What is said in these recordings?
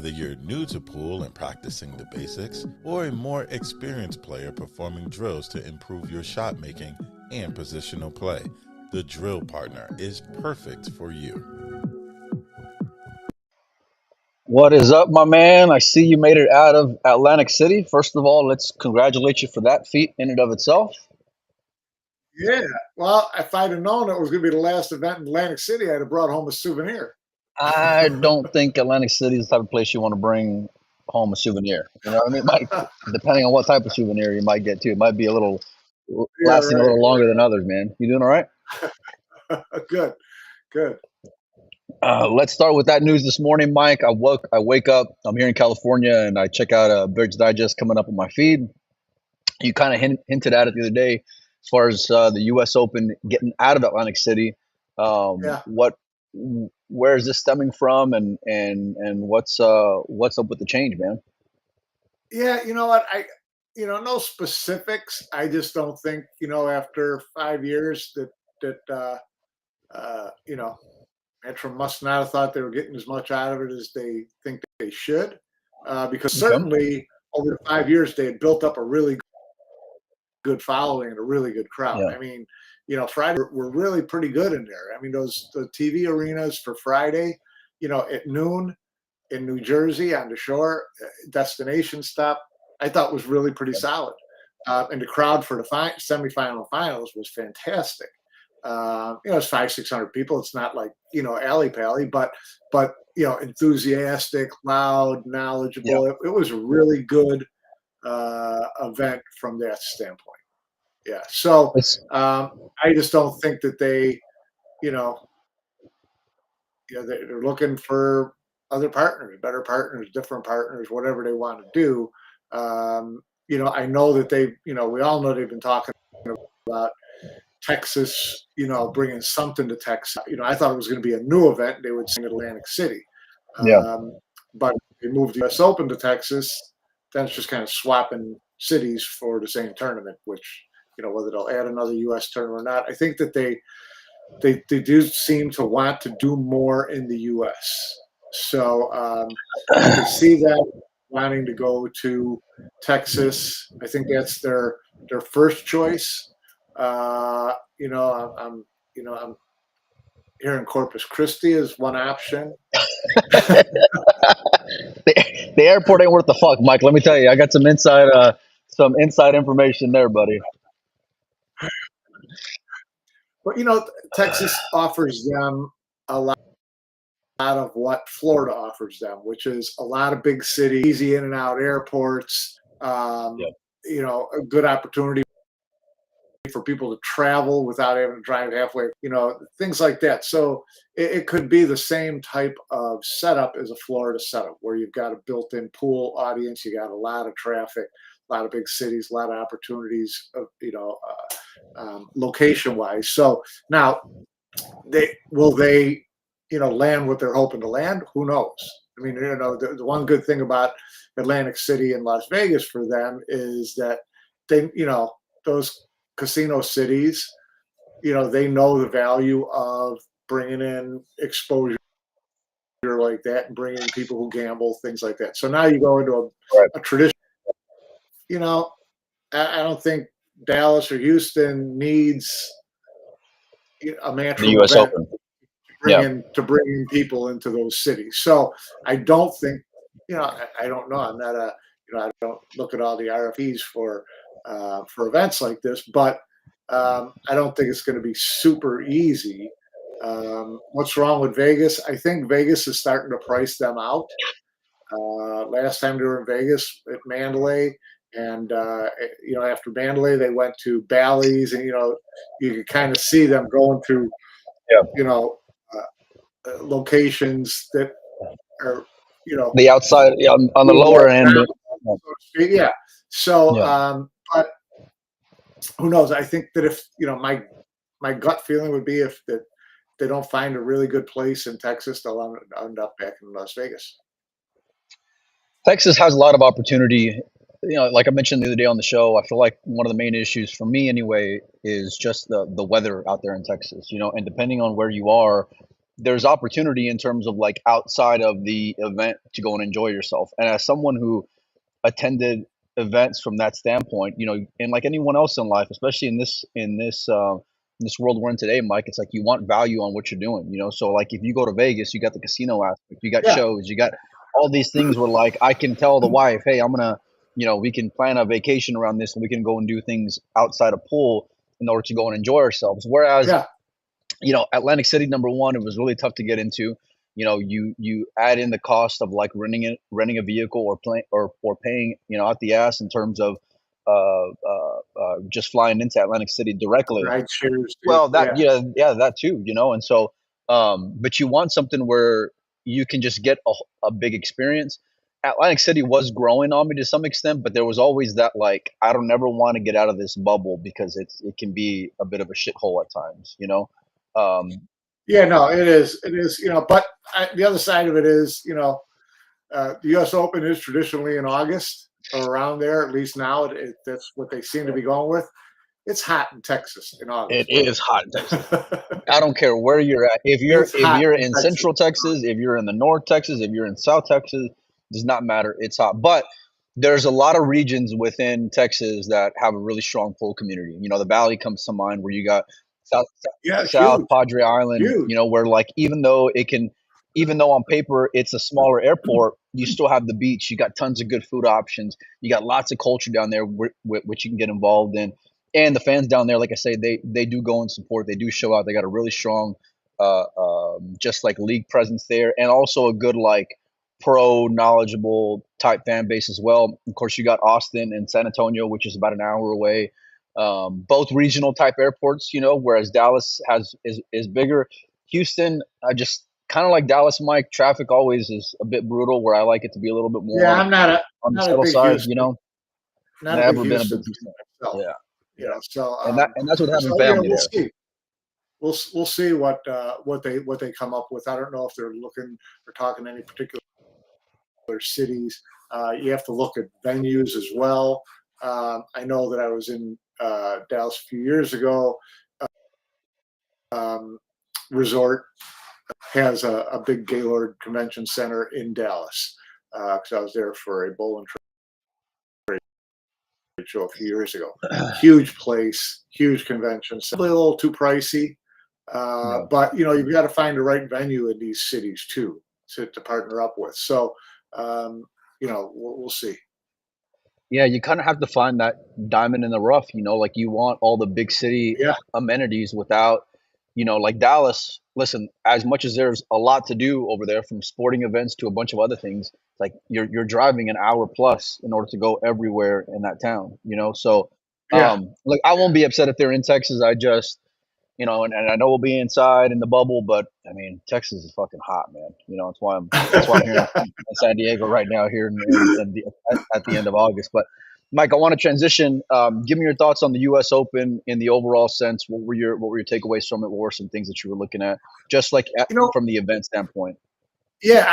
Whether you're new to pool and practicing the basics, or a more experienced player performing drills to improve your shot making and positional play, the Drill Partner is perfect for you. What is up, my man? I see you made it out of Atlantic City. First of all, let's congratulate you for that feat in and of itself. Yeah. Well, if I'd have known it was going to be the last event in Atlantic City, I'd have brought home a souvenir. I don't think Atlantic City is the type of place you want to bring home a souvenir. You know what I mean? Depending on what type of souvenir you might get too. It might be a little Yeah, lasting a little longer than others, man. You doing all right? right. Good. Let's start with that news this morning, Mike. I wake up. I'm here in California, and I check out Briggs Digest coming up on my feed. You kind of hinted at it the other day, as far as the U.S. Open getting out of Atlantic City. Yeah. Where is this stemming from, and what's up with the change, man? Yeah, you know what? No specifics. I just don't think, after 5 years Metro must not have thought they were getting as much out of it as they think they should. Because certainly over the 5 years, they had built up a really good following and a really good crowd. Yeah. I mean, Friday were really pretty good in there. I mean, the TV arenas for Friday, at noon in New Jersey on the shore, destination stop, I thought was really pretty solid. And the crowd for the semifinal finals was fantastic. It's 500-600 people. It's not like, alley pally, but enthusiastic, loud, knowledgeable. Yeah. It was a really good event from that standpoint. Yeah. So I just don't think that they, they're looking for other partners, better partners, different partners, whatever they want to do. I know that we all know they've been talking about Texas, bringing something to Texas. I thought it was going to be a new event. They would sing Atlantic City. But they moved the U.S. Open to Texas. Then it's just kind of swapping cities for the same tournament, which, whether they'll add another U.S. tournament or not. I think that they do seem to want to do more in the U.S. So I can see that wanting to go to Texas. I think that's their first choice. I'm here in Corpus Christi is one option. The airport ain't worth the fuck, Mike. Let me tell you, I got some inside information there, buddy. But Texas offers them a lot of what Florida offers them, which is a lot of big cities, easy in and out airports. A good opportunity for people to travel without having to drive halfway, things like that. So it could be the same type of setup as a Florida setup, where you've got a built-in pool audience, you got a lot of traffic, a lot of big cities, a lot of opportunities, location-wise. So now, will they land what they're hoping to land? Who knows? I mean, the one good thing about Atlantic City and Las Vegas for them is that they, those casino cities, they know the value of bringing in exposure like that and bringing in people who gamble, things like that. So now you go into a tradition. I don't think Dallas or Houston needs a Metro The US event Open. to bring in people into those cities. So I don't think, I don't know. I'm not I don't look at all the RFPs for events like this, but I don't think it's going to be super easy. What's wrong with Vegas? I think Vegas is starting to price them out. Last time they were in Vegas at Mandalay, and after Mandalay they went to Bally's, and you could kind of see them going through, locations that are, the outside on the lower end. Yeah. So, but who knows? I think that if my gut feeling would be if they don't find a really good place in Texas, they'll end up back in Las Vegas. Texas has a lot of opportunity. Like I mentioned the other day on the show, I feel like one of the main issues for me anyway is just the weather out there in Texas, and depending on where you are, there's opportunity in terms of like outside of the event to go and enjoy yourself. And as someone who attended events from that standpoint, and like anyone else in life, especially in this world we're in today, Mike, it's like you want value on what you're doing. So like if you go to Vegas, you got the casino aspect, you got Yeah. shows, you got all these things where like I can tell the wife, hey, I'm gonna, we can plan a vacation around this, and we can go and do things outside of pool in order to go and enjoy ourselves. Whereas Yeah. Atlantic City, number one, it was really tough to get into. You add in the cost of like renting a vehicle or paying out the ass in terms of just flying into Atlantic City directly. Ride shares. Well, that Yeah. yeah, that too, and so but you want something where you can just get a big experience. Atlantic City was growing on me to some extent, but there was always that like I don't ever want to get out of this bubble because it can be a bit of a shithole at times. Um, Yeah, no, it is. It is, but the other side of it is, the U.S. Open is traditionally in August or around there. At least now, that's what they seem to be going with. It's hot in Texas in August. it is hot in Texas. I don't care where you're at. If It's hot you're in in Texas. Central Texas, if you're in the North Texas, if you're in South Texas, does not matter. It's hot. But there's a lot of regions within Texas that have a really strong pool community. The Valley comes to mind where you got South Yeah, South huge, Padre Island, huge. where like even though on paper it's a smaller airport, you still have the beach. You got tons of good food options. You got lots of culture down there, which you can get involved in. And the fans down there, like I say, they do go and support. They do show out. They got a really strong, just like league presence there, and also a good like pro knowledgeable type fan base as well. Of course, you got Austin and San Antonio, which is about an hour away. Both regional type airports, whereas Dallas is bigger. Houston, just kind of like Dallas, Mike. Traffic always is a bit brutal. Where I like it to be a little bit more Yeah, I'm not on the a subtle big side. Houston. Not a Never big been a Houston big Houston. myself. Yeah. So And that's what having family we'll there. see. We'll see what they come up with. I don't know if they're looking or talking any particular cities. You have to look at venues as well. I know that I was in Dallas a few years ago. Resort has a big Gaylord Convention Center in Dallas because I was there for a bowl and trade show a few years ago. Huge place, huge convention. Simply a little too pricey, but you've got to find the right venue in these cities too to partner up with. So we'll see. Yeah, you kind of have to find that diamond in the rough, like you want all the big city Yeah. amenities without, like Dallas. Listen, as much as there's a lot to do over there from sporting events to a bunch of other things, like you're driving an hour plus in order to go everywhere in that town, So, Yeah. like I won't be upset if they're in Texas. I just, and I know we'll be inside in the bubble, but I mean, Texas is fucking hot, man. That's why I'm here in San Diego right now, here at the end of August. But Mike, I want to transition. Give me your thoughts on the U.S. Open in the overall sense. What were your takeaways from it? What were some things that you were looking at, just like from the event standpoint? Yeah,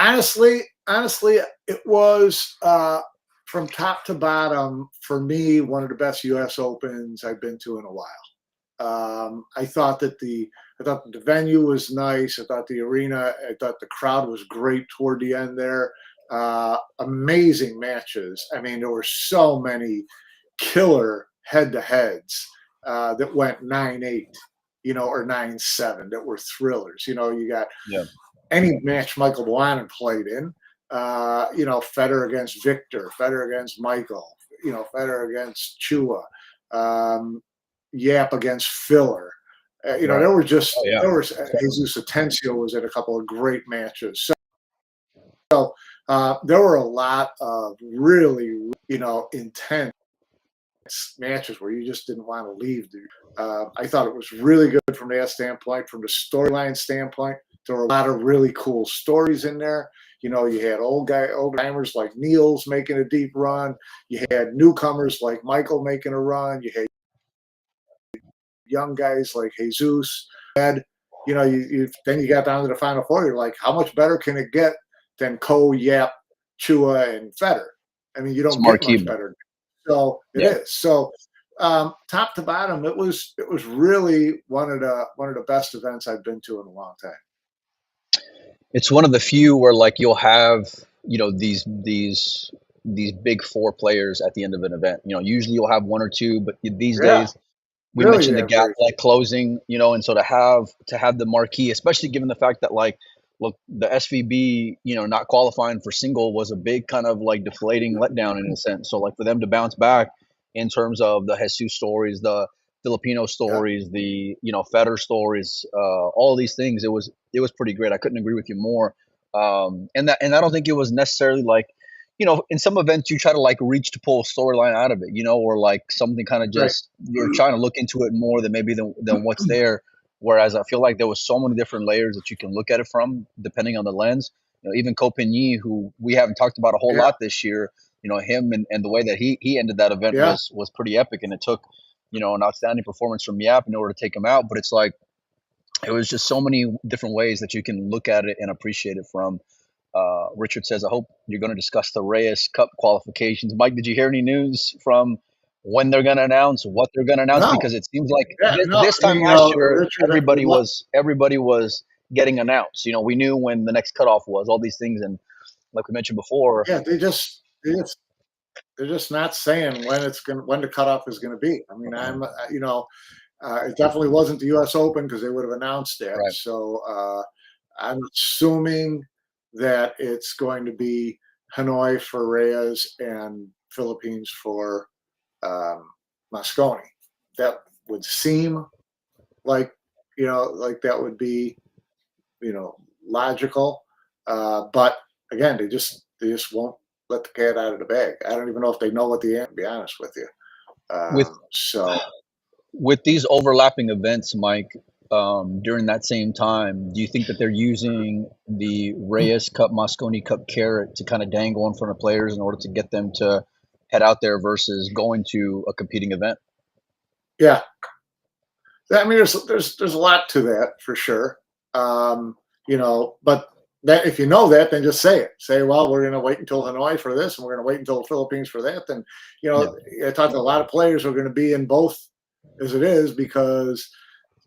honestly, it was from top to bottom for me one of the best U.S. Opens I've been to in a while. I thought that the venue was nice. I thought the arena, I thought the crowd was great toward the end there. Amazing matches. I mean, there were so many killer head-to-heads that went 9-8, or 9-7 that were thrillers. You got any match Michael Bohannon played in. Federer against Victor, Federer against Michael, Federer against Chua. Yap against Filler. There were just there was Jesus Atencio was in a couple of great matches. So there were a lot of really intense matches where you just didn't want to leave. I thought it was really good from that standpoint, from the storyline standpoint. There were a lot of really cool stories in there. You had old timers like Niels making a deep run. You had newcomers like Michael making a run. You had young guys like Jesus. Then you got down to the Final Four. You're like, how much better can it get than Ko, Yap, Chua, and Federer? I mean, you don't get much better. So it is. So top to bottom, it was really one of the best events I've been to in a long time. It's one of the few where like you'll have, these big four players at the end of an event. Usually you'll have one or two, but these Yeah, days we really, mentioned the yeah, gap very like closing, and so to have the marquee, especially given the fact that like look, the SVB, not qualifying for single was a big kind of like deflating letdown in a sense. So like for them to bounce back in terms of the Jesus stories, the Filipino yeah, stories, the Federer stories, all these things, it was pretty great. I couldn't agree with you more. And I don't think it was necessarily like, in some events you try to like reach to pull a storyline out of it, or like something kind of right. just you're trying to look into it more than maybe than what's there. Whereas I feel like there was so many different layers that you can look at it from, depending on the lens. Even Copigny, who we haven't talked about a whole Yeah, lot this year, him and the way that he ended that event yeah, was pretty epic, and it took an outstanding performance from Yap in order to take him out. But it's like it was just so many different ways that you can look at it and appreciate it from. Richard says, I hope you're going to discuss the Reyes Cup qualifications. Mike, did you hear any news from when they're going to announce, what they're going to announce? no, Because it seems like yeah, no. this time You last know, year, Richard, I would everybody was getting announced. We knew when the next cutoff was, all these things, and like we mentioned before, yeah, they're just not saying when the cutoff is gonna be. I mean, it definitely wasn't the U.S. Open because they would have announced that. right? So I'm assuming that it's going to be Hanoi for Reyes and Philippines for um, Mosconi. That would seem like like that would be logical. But again, they just won't let the cat out of the bag. I don't even know if they know what the answer. To be honest with you. With So with these overlapping events, Mike, during that same time, do you think that they're using the Reyes Cup, Mosconi Cup carrot to kind of dangle in front of players in order to get them to head out there versus going to a competing event? yeah, I mean, there's a lot to that for sure. But that if you know that, then just say it. Say, well, we're going to wait until Hanoi for this, and we're going to wait until the Philippines for that. Then, Yeah, I talked to a lot of players who are going to be in both as it is because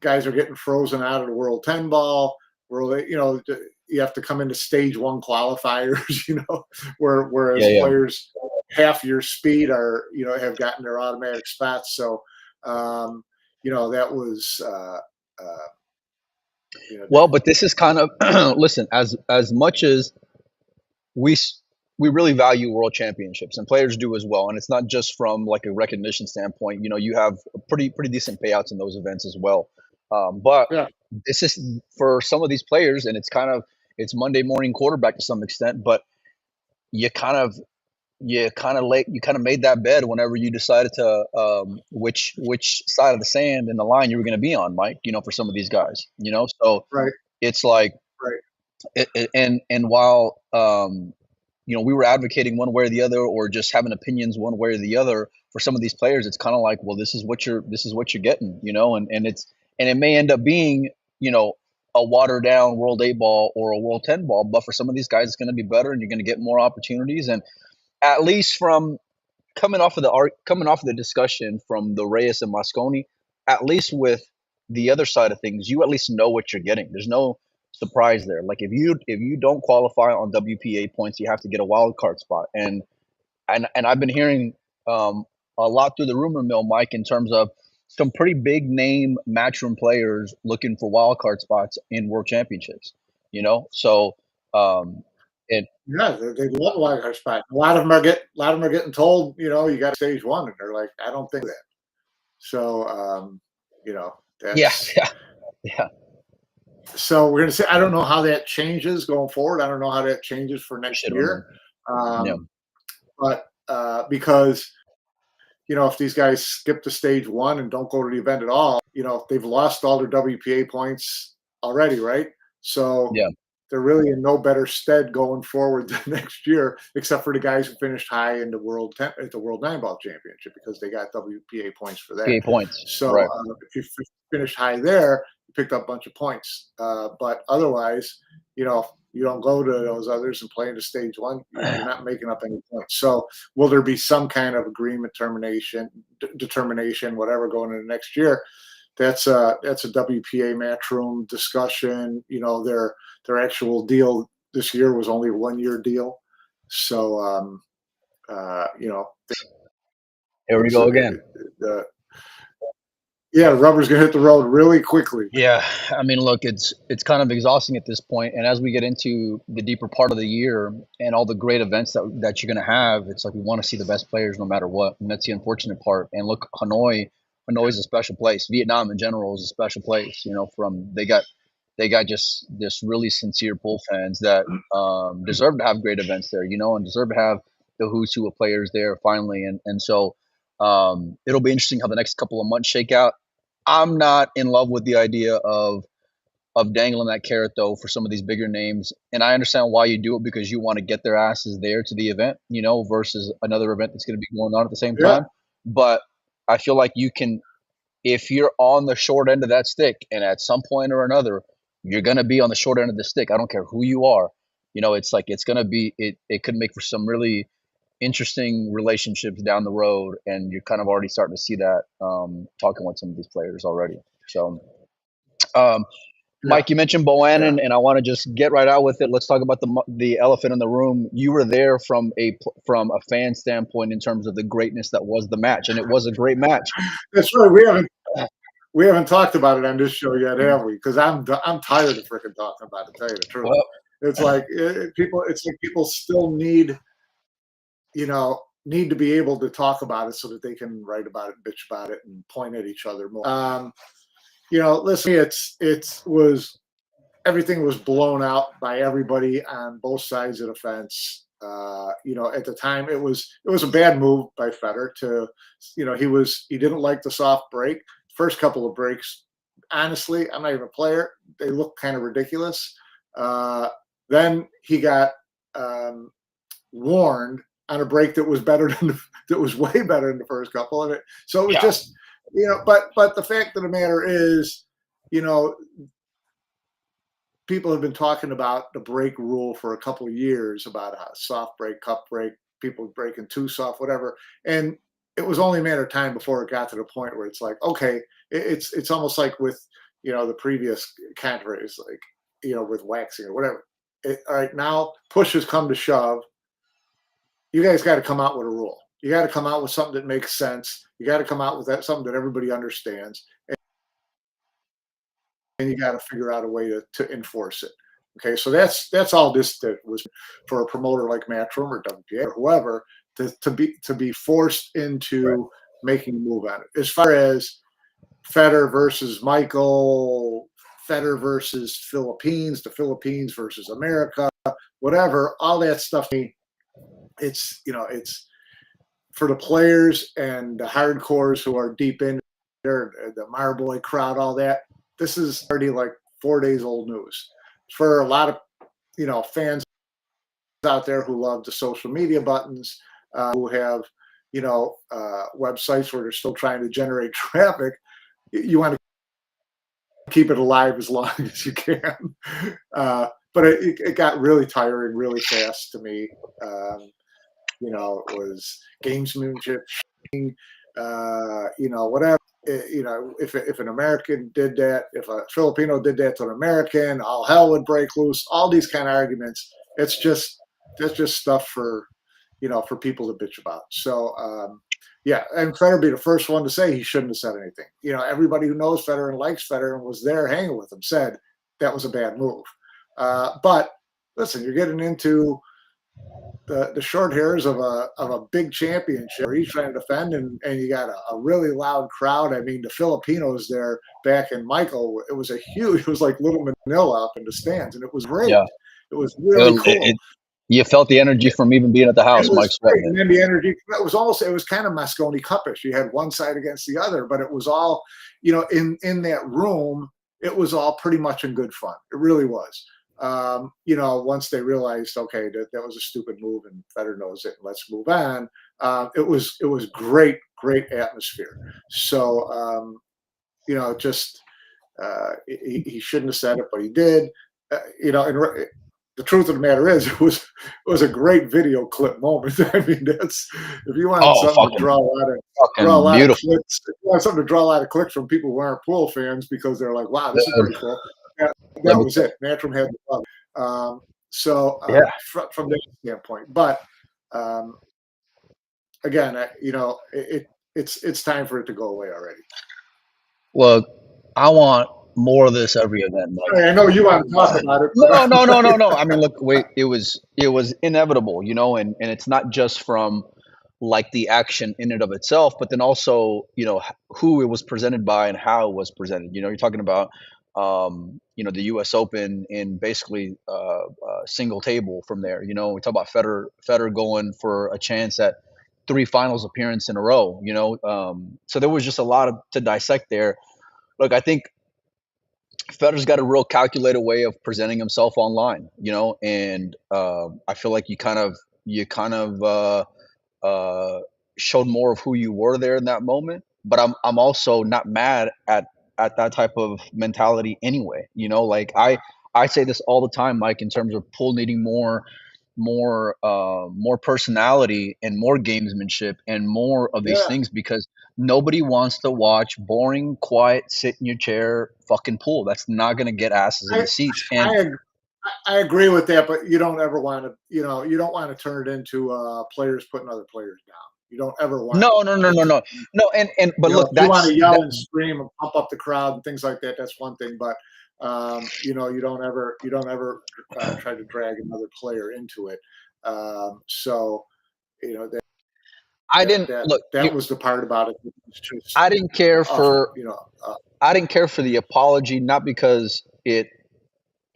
guys are getting frozen out of the World 10 ball. You have to come into stage one qualifiers. Whereas yeah, yeah. players half your speed have gotten their automatic spots. So. That was uh, you know Well, but this is kind of listen, as much as we s- we really value world championships and players do as well, and it's not just from like a recognition standpoint. You have pretty decent payouts in those events as well. But yeah, this is for some of these players, and it's Monday morning quarterback to some extent. But you kind of you kind of made that bed whenever you decided to which side of the sand in the line you were going to be on, Mike. For some of these guys. So right, it's like right, and while we were advocating one way or the other, or just having opinions one way or the other for some of these players, it's kind of like, well, this is what you're getting, and it may end up being a watered down World 8 ball or a World 10 ball, but for some of these guys, it's going to be better, and you're going to get more opportunities, and at least from coming off of the discussion from the Reyes and Mosconi, at least with the other side of things, you at least know what you're getting. There's no surprise there. Like if you don't qualify on WPA points, you have to get a wild card spot. And I've been hearing a lot through the rumor mill, Mike, in terms of some pretty big name matchroom players looking for wild card spots in world championships. So um, it yeah. They love a wild card spot. A lot of them are getting told, you got stage one, and they're like, I don't think that. So yeah, that's yeah, yeah. so we're gonna say I don't know how that changes going forward. I don't know how that changes for We next should know. year, Yeah, but because if these guys skip to stage one and don't go to the event at all, they've lost all their WPA points already, right? So yeah. they're really in no better stead going forward than next year, except for the guys who finished high in the at the World Nine Ball Championship because they got WPA points for that. PA points. So Right. if you finished high there, you picked up a bunch of points. But otherwise, you don't go to those others and play into stage one, you're not making up any points. So will there be some kind of agreement determination, whatever, going into next year? that's a WPA Matchroom discussion. You know, their actual deal this year was only a 1 year deal. So, you know, Here we it's go again. yeah, the rubber's gonna hit the road really quickly. Yeah, I mean, look, it's kind of exhausting at this point, and as we get into the deeper part of the year and all the great events that you're going to have, it's like we want to see the best players no matter what, and that's the unfortunate part. And look, Hanoi is a special place. Vietnam in general is a special place. You know, from they got just this really sincere bull fans that deserve to have great events there. You know, and deserve to have the who's who of players there finally, and so it'll be interesting how the next couple of months shake out. I'm not in love with the idea of dangling that carrot though for some of these bigger names, and I understand why you do it because you want to get their asses there to the event, you know, versus another event that's going to be going on at the same Yeah, time. But I feel like you can, if you're on the short end of that stick, and at some point or another, you're going to be on the short end of the stick. I don't care who you are. You know, it's like it's going to be it could make for some really interesting relationships down the road, and you're kind of already starting to see that talking with some of these players already. So, um, yeah, Mike, you mentioned yeah. Bohannon, and I want to just get right out with it. Let's talk about the elephant in the room. You were there from a fan standpoint in terms of the greatness that was the match, and it was a great match. That's right. We haven't talked about it on this show yet, have we? Because I'm tired of freaking talking about it. To tell you the truth, Well, it's like people still need, you know, need to be able to talk about it so that they can write about it, bitch about it, and point at each other more. You know, listen, it was everything was blown out by everybody on both sides of the fence. You know, at the time, it was a bad move by Federer to, you know, he didn't like the soft break. First couple of breaks, honestly, I'm not even a player. They look kind of ridiculous. Then he got warned on a break that was better than that was way better than the first couple of it. So it was yeah, just, you know, but the fact of the matter is, you know, people have been talking about the break rule for a couple of years about a soft break, cup break, people breaking too soft, whatever. And it was only a matter of time before it got to the point where it's like, okay, it's almost like with, you know, the previous controversies, like, you know, with waxing or whatever. All right, now push has come to shove. You guys got to come out with a rule. You got to come out with something that makes sense. You got to come out with something that everybody understands, and you got to figure out a way to enforce it. Okay, so that's all this was for a promoter like Matchroom or WPA or whoever to be forced right. into making a move on it. As far as Federer versus Michael, Federer versus Philippines, the Philippines versus America, whatever, all that stuff. It's, you know, it's for the players and the hardcores who are deep in there, the Marboy crowd, all that. This is already like 4 days old news for a lot of, you know, fans out there who love the social media buttons, who have, you know, websites where they're still trying to generate traffic. You want to keep it alive as long as you can. But it got really tiring really fast to me. You know, it was gamesmanship, you know, whatever. You know, if an American did that, if a Filipino did that to an American, all hell would break loose. All these kind of arguments. That's just stuff for, you know, for people to bitch about. So yeah, and Federer be the first one to say he shouldn't have said anything. You know, everybody who knows Federer and likes Federer and was there hanging with him said that was a bad move. But listen, you're getting into the short hairs of a big championship where he's trying to defend, and you got a really loud crowd. I mean, the Filipinos there back in Michael, it was like Little Manila up in the stands, and it was great. Yeah, It was really it, cool. you felt the energy from even being at the house, It Mike, was great. sweating And it. then the energy, it was kind of Mosconi Cupish. You had one side against the other, but it was all, you know, in that room, it was all pretty much in good fun. It really was. You know, once they realized, okay, that was a stupid move and Federer knows it, let's move on. It was great atmosphere. So, you know, just he shouldn't have said it, but he did. You know, and the truth of the matter is, it was a great video clip moment. I mean, that's if you wanted Oh, something to draw a fucking lot of beautiful. clicks, if you want something to draw a lot of clicks from people who aren't pool fans because they're like, "Wow, this is pretty cool." Let That me was tell it. Matchroom had the love. So you. Yeah. from that standpoint, but um, again, it's time for it to go away already. Look, I want more of this every event, Mike. I know you want to talk about it, but No. I mean, look, wait, it was inevitable, and it's not just from like the action in and of itself, but then also, who it was presented by and how it was presented. You're talking about, the U.S. Open in basically single table from there. We talk about Federer going for a chance at 3 finals appearance in a row. So there was just a lot to dissect there. Look, I think Federer's got a real calculated way of presenting himself online, and I feel like you kind of showed more of who you were there in that moment. But I'm also not mad at that type of mentality anyway. Like I say this all the time, Mike, in terms of pool needing more personality and more gamesmanship and more of these yeah, things, because nobody wants to watch boring, quiet, sit in your chair fucking pool. That's not going to get asses in I the seats. And I I agree with that, but you don't ever want to, you don't want to turn it into players putting other players down. You don't ever want it to. no. And but look, If you want that's to yell that. and scream and pump up the crowd and things like that, that's one thing. But you don't ever try to drag another player into it. So that I that didn't that look. that was the part about it that was just I didn't care awful. for I didn't care for the apology, not because it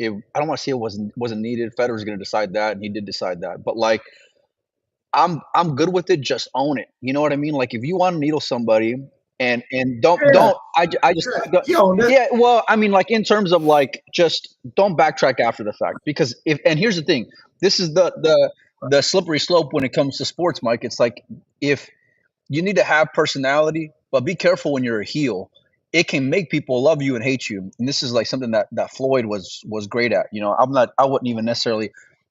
I don't want to say it wasn't needed. Federer was going to decide that, and he did decide that. But like, I'm good with it. Just own it. You know what I mean? Like, if you want to needle somebody, and Yeah, I just yeah, don't, he owned it. yeah. Well, I mean, like, in terms of like, just don't backtrack after the fact, because if and here's the thing, this is the slippery slope when it comes to sports, Mike. It's like, if you need to have personality, but be careful when you're a heel. It can make people love you and hate you. And this is like something that Floyd was great at. I wasn't even necessarily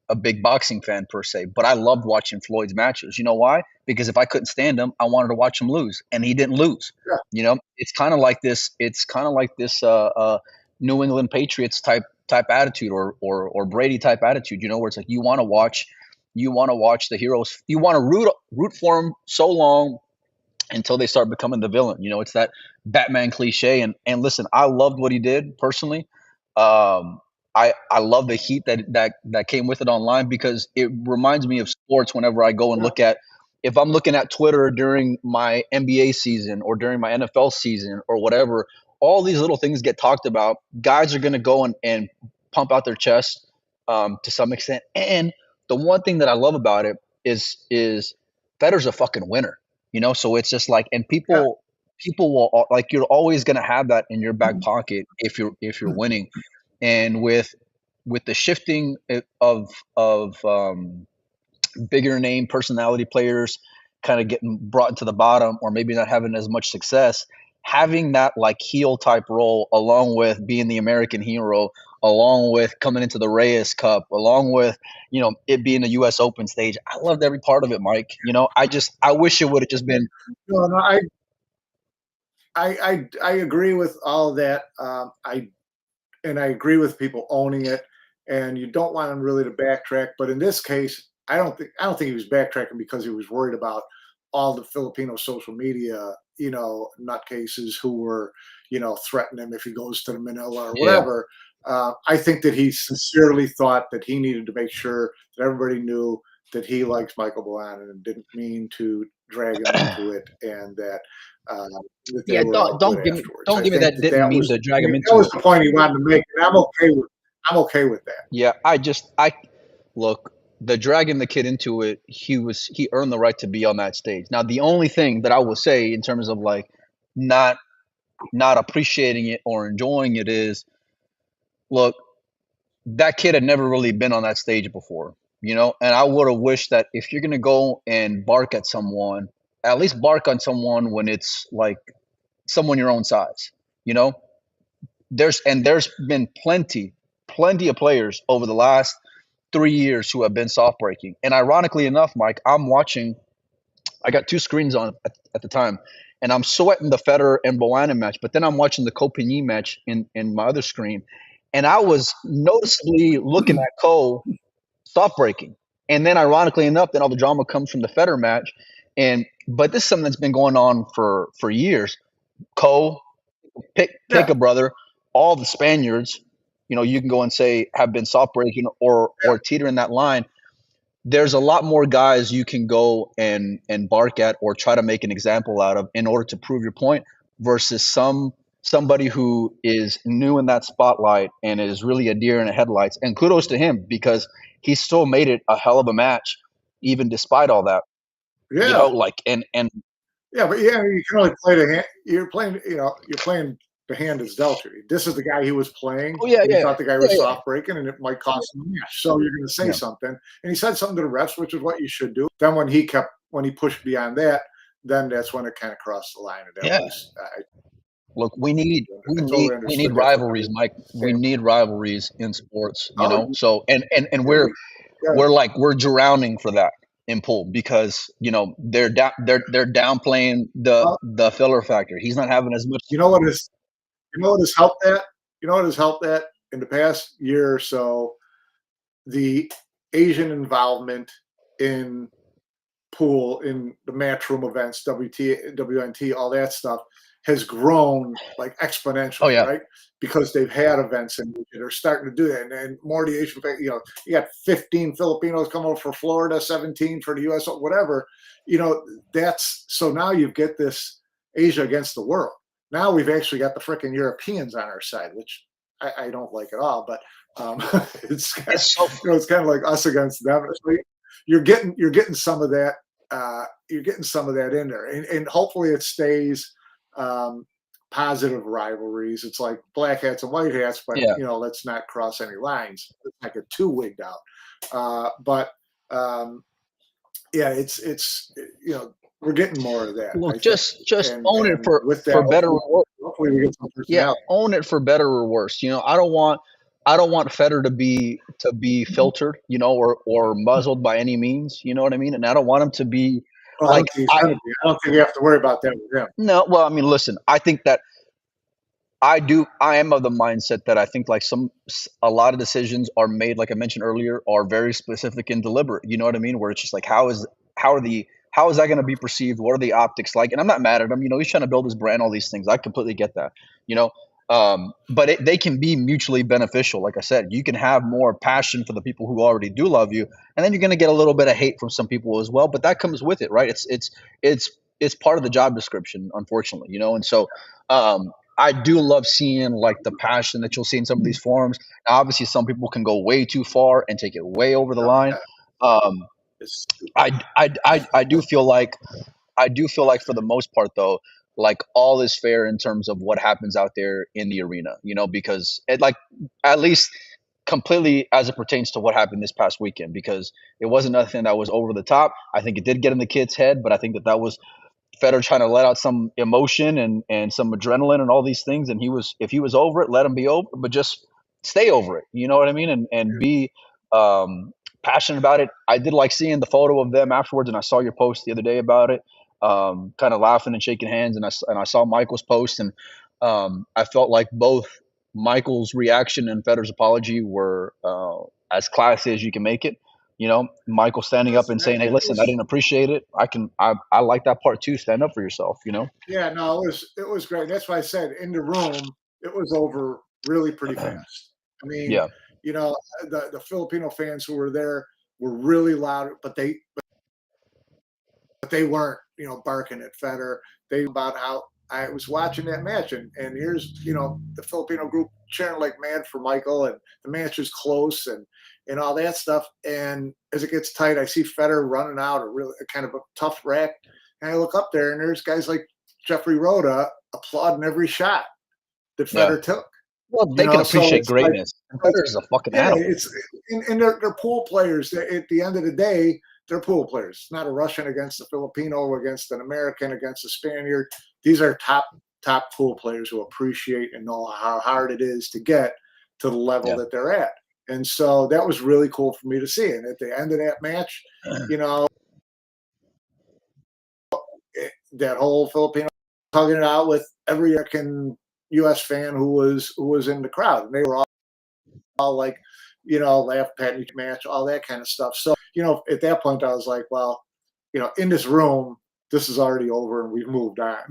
a big boxing fan per se, but I loved watching Floyd's matches. You know why? Because if I couldn't stand him, I wanted to watch him lose, and he didn't lose. Yeah, It's kind of like this. It's kind of like this New England Patriots type attitude, or Brady type attitude. Where it's like you want to watch the heroes. You want to root for them so long until they start becoming the villain. It's that Batman cliche. And listen, I loved what he did personally. I love the heat that came with it online, because it reminds me of sports whenever I go and yeah. look at, if I'm looking at Twitter during my NBA season or during my NFL season or whatever, all these little things get talked about. Guys are going to go and pump out their chest to some extent. And the one thing that I love about it is Federer's a fucking winner. So it's just like, and Yeah. people will, like, you're always going to have that in your back pocket if you're winning. And with the shifting of bigger name personality players kind of getting brought into the bottom, or maybe not having as much success, having that like heel type role, along with being the American hero, along with coming into the Reyes Cup, along with it being the U.S. Open stage. I loved every part of it, Mike. I wish it would have just been. No, I agree with all of that. I agree with people owning it, and you don't want him really to backtrack. But in this case, I don't think he was backtracking because he was worried about all the Filipino social media, nutcases who were, threatening him if he goes to the Manila or Yeah. whatever. I think that he sincerely thought that he needed to make sure that everybody knew that he likes Michael Bohannon and didn't mean to drag him into it, and that they Yeah, were all don't good give me afterwards. don't I give me think that that didn't that mean was to drag him that into was it. the point he wanted to make, and I'm okay with that. Yeah, I look, the dragging the kid into it, he earned the right to be on that stage. Now, the only thing that I will say in terms of like not not appreciating it or enjoying it is, look, that kid had never really been on that stage before, and I would have wished that if you're gonna go and bark at someone, at least bark on someone when it's like someone your own size, you know? There's been plenty of players over the last 3 years who have been soft breaking. And ironically enough, Mike, I got 2 screens on at the time, and I'm sweating the Federer and Bohannon match, but then I'm watching the Copigny match in my other screen, and I was noticeably looking at Ko soft breaking. And then ironically enough, then all the drama comes from the Federer match. But this is something that's been going on for years. Ko, pick Yeah. a brother, all the Spaniards, you can go and say have been soft breaking or teetering that line. There's a lot more guys you can go and bark at or try to make an example out of in order to prove your point versus somebody who is new in that spotlight and is really a deer in the headlights. And kudos to him because he still made it a hell of a match, even despite all that. Yeah. And yeah, but yeah, you can only play the hand. You're playing the hand is dealt you. This is the guy he was playing. Oh, yeah, and he yeah. thought the guy was Yeah, yeah. soft breaking, and it might cost him a match. So you're going to say Yeah. something, and he said something to the refs, which is what you should do. Then when he pushed beyond that, then that's when it kind of crossed the line. And that was, look, we need totally understood that rivalries, Mike. We need rivalries in sports, So and we're drowning for that in pool because they're downplaying the filler factor. He's not having as much. You know what has helped that? You know what has helped that in the past year or so? The Asian involvement in pool, in the matchroom events, WNT, all that stuff has grown like exponentially, right? Because they've had events and they're starting to do that. And more the Asian, you got 15 Filipinos come over for Florida, 17 for the US, whatever. So now you get this Asia against the world. Now we've actually got the freaking Europeans on our side, which I don't like at all. But it's kind of like us against them. So you're getting some of that. You're getting some of that in there, and hopefully it stays positive rivalries. It's like black hats and white hats, but let's not cross any lines. Let's not get too wigged out. It's we're getting more of that. Look, just own it for better or worse. Hopefully we get some personality. Own it for better or worse. I don't want Federer to be filtered, or muzzled by any means. You know what I mean? And I don't want him to be I don't think you have to worry about that with him. No, well, I mean, listen, I think that I am of the mindset that I think like a lot of decisions are made, like I mentioned earlier, are very specific and deliberate. You know what I mean? Where it's just like, how is that going to be perceived? What are the optics like? And I'm not mad at him. He's trying to build his brand, all these things. I completely get that. But they can be mutually beneficial. Like I said, you can have more passion for the people who already do love you, and then you're going to get a little bit of hate from some people as well. But that comes with it, right? It's part of the job description, unfortunately. And so I do love seeing like the passion that you'll see in some of these forums. Now, obviously, some people can go way too far and take it way over the line. I do feel like for the most part, though, like all is fair in terms of what happens out there in the arena, because at least completely as it pertains to what happened this past weekend, because it wasn't nothing that was over the top. I think it did get in the kid's head, but I think that was Federer trying to let out some emotion and some adrenaline and all these things. And if he was over it, let him be over, but just stay over it. You know what I mean? And be passionate about it. I did like seeing the photo of them afterwards, and I saw your post the other day about it. Kind of laughing and shaking hands, and I saw Michael's post, and I felt like both Michael's reaction and Federer's apology were as classy as you can make it. Michael standing up and saying, "Hey, listen, I didn't appreciate it. I like that part too. Stand up for yourself." Yeah, no, it was great. That's why I said in the room it was over really pretty fast. I mean, the Filipino fans who were there were really loud, but they weren't, barking at Federer. They about how I was watching that match, and here's, the Filipino group cheering like mad for Michael, and the match is close and all that stuff. And as it gets tight, I see Federer running out a kind of a tough rack, and I look up there, and there's guys like Jeffrey Rhoda applauding every shot that Federer took. Well, they can appreciate greatness. Federer's a fucking animal. And they're pool players. At the end of the day, they're pool players. It's not a Russian against a Filipino, against an American, against a Spaniard. These are top pool players who appreciate and know how hard it is to get to the level that they're at. And so that was really cool for me to see. And at the end of that match, you know, that whole Filipino hugging it out with every American U.S. fan who was in the crowd, and they were all like, you know, laugh, pat, each match, all that kind of stuff. So, you know, at that point, I was like, well, you know, in this room, this is already over and we've moved on.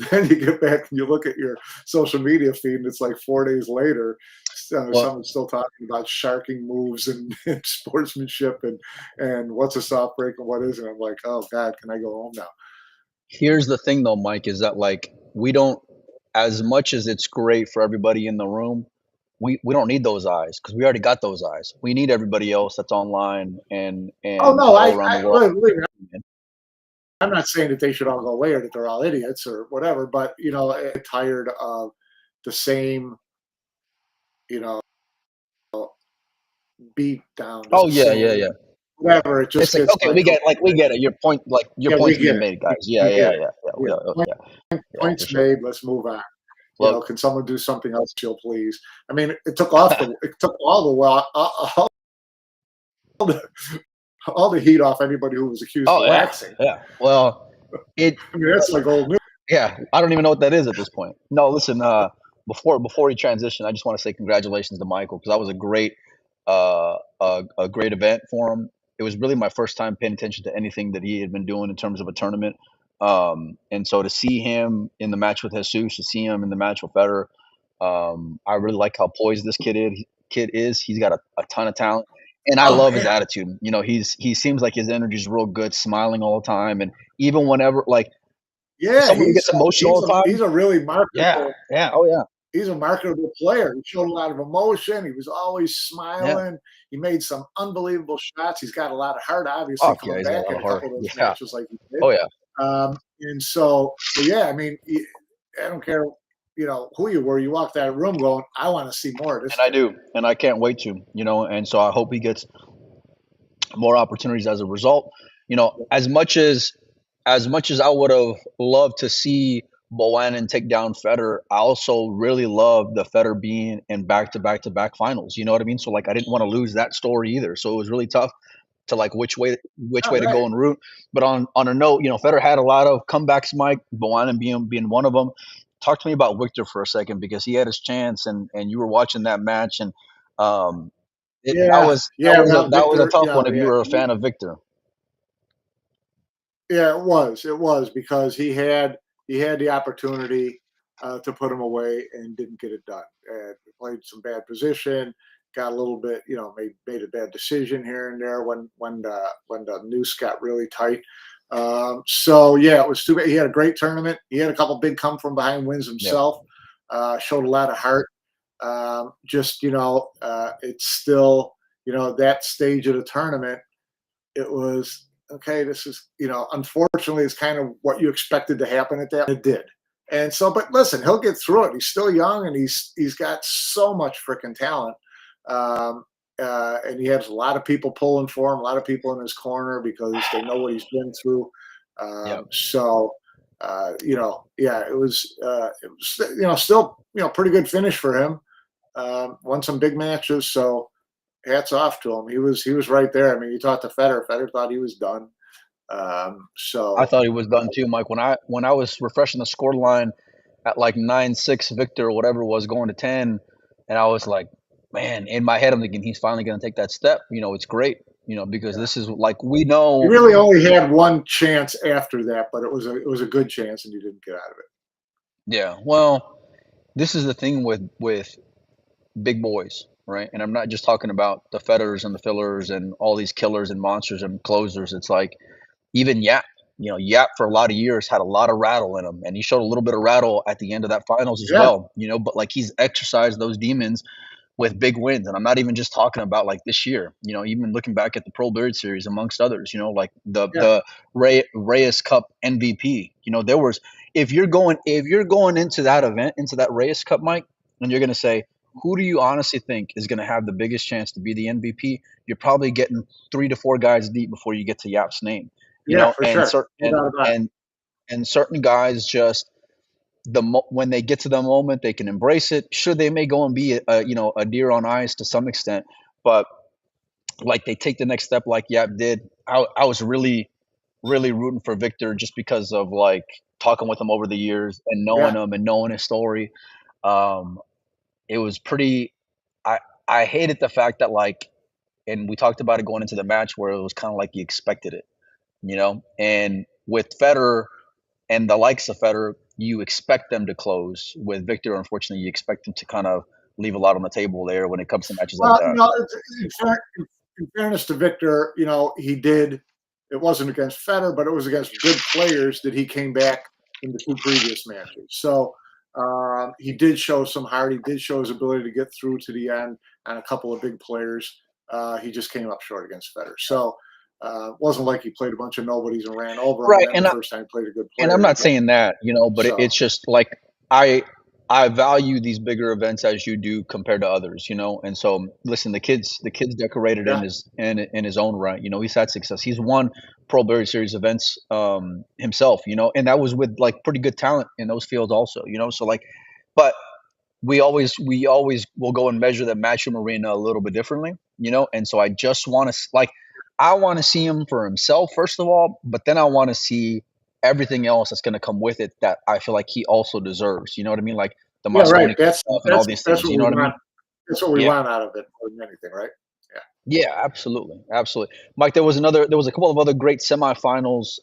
Then you get back and you look at your social media feed, and it's like 4 days later, someone's still talking about sharking moves and sportsmanship and what's a soft break and what isn't. I'm like, oh God, can I go home now? Here's the thing though, Mike, is that like we don't, as much as it's great for everybody in the room, we don't need those eyes because we already got those eyes. We need everybody else that's online and Oh no, all around the world. I'm not saying that they should all go away or that they're all idiots or whatever, but you know, I'm tired of the same, you know, beat down. Oh yeah. Whatever. It just It's like, okay, we get it. Your point, like your point's being made, guys. Yeah. Points made. Let's move on. You know, can someone do something else, chill, please? I mean, it took all the heat off anybody who was accused of waxing. Yeah. Well, I mean, that's like old news. Yeah, I don't even know what that is at this point. No, listen. Before he transitioned, I just want to say congratulations to Michael because that was a great event for him. It was really my first time paying attention to anything that he had been doing in terms of a tournament. And so to see him in the match with Jesus, to see him in the match with Federer, I really like how poised this kid is. He's got a ton of talent, and I love his attitude. You know, he seems like his energy is real good, smiling all the time, and even whenever somebody gets emotional all the time. He's a really marketable. Yeah. Oh yeah. He's a marketable player. He showed a lot of emotion. He was always smiling. He made some unbelievable shots. He's got a lot of heart, obviously, coming back in a couple of those matches like he did. Oh yeah. And so, I mean, I don't care, you know, who you were. You walked that room going, I want to see more of this. And I do, and I can't wait to, you know. And so I hope he gets more opportunities as a result. You know, as much as I would have loved to see Bohannon take down Federer, I also really love the Federer being in back-to-back finals. You know what I mean? So like I didn't want to lose that story either. So it was really tough to like which way to go en route. But on a note, you know, Federer had a lot of comebacks, Mike, Bohannon being one of them. Talk to me about Victor for a second because he had his chance and you were watching that match and that was a tough one if you were a fan of Victor. Yeah, it was because he had the opportunity to put him away and didn't get it done. Played some bad position, got a little bit, you know, made a bad decision here and there when the noose got really tight. So yeah, it was too bad. He had a great tournament. He had a couple big come from behind wins himself. Showed a lot of heart. Just, you know, it's still, you know, that stage of the tournament. It was okay. This is, you know, unfortunately, it's kind of what you expected to happen at that. It did. And so, but listen, he'll get through it. He's still young and he's got so much freaking talent. And he has a lot of people pulling for him, a lot of people in his corner because they know what he's been through. So, you know, it was, you know, still, you know, pretty good finish for him. Won some big matches. So hats off to him. He was right there. I mean, you talked to Federer. Federer thought he was done. So I thought he was done too, Mike. When I was refreshing the score line at like 9-6 Victor or whatever it was going to 10, and I was like, man, in my head I'm thinking he's finally going to take that step. You know, it's great. You know, because this is like we know he really only had one chance after that, but it was a good chance and he didn't get out of it. Yeah, well, this is the thing with big boys, right? And I'm not just talking about the Federers and the fillers and all these killers and monsters and closers. It's like even Yap. You know, Yap for a lot of years had a lot of rattle in him, and he showed a little bit of rattle at the end of that finals as well. You know, but like he's exercised those demons with big wins, and I'm not even just talking about like this year. You know, even looking back at the Pro Bird Series, amongst others. You know, like the Reyes Cup MVP. You know, there was if you're going into that event, into that Reyes Cup, Mike, and you're going to say, who do you honestly think is going to have the biggest chance to be the MVP? You're probably getting 3 to 4 guys deep before you get to Yap's name. You know, for and sure. and certain guys just when they get to the moment, they can embrace it. Sure, they may go and be a deer on ice to some extent, but like they take the next step like Yap did. I was really rooting for Victor just because of like talking with him over the years and knowing Yeah. him and knowing his story. Um, it was pretty. I I hated the fact that like, and we talked about it going into the match where it was kind of like you expected it, you know. And with Federer and the likes of Federer, you expect them to close. With Victor, unfortunately, you expect them to kind of leave a lot on the table there when it comes to matches like Well, that. in fairness to Victor, he did. It wasn't against Federer, but it was against good players that he came back in the two previous matches. So he did show some heart. He did show his ability to get through to the end on a couple of big players. He just came up short against Federer. So it wasn't like he played a bunch of nobodies and ran over them. Right, And then the first time he played a good and player. I'm not saying that, but So it's just like I I value these bigger events as you do compared to others, and so listen, the kid's decorated yeah, in his own right. He's had success. He's won Pro Barrier Series events himself, and that was with like pretty good talent in those fields also, so like, but we always will go and measure the Matchroom Arena a little bit differently, and so I just want to like I want to see him for himself first of all, but then I want to see everything else that's going to come with it that I feel like he also deserves. You know what I mean? Like the yeah, right. Mosconi stuff and all these That's things. what You know we what I want. mean? That's what we Yeah. want out of it more than anything, right? Yeah. Yeah, absolutely, absolutely. Mike, there was a couple of other great semifinals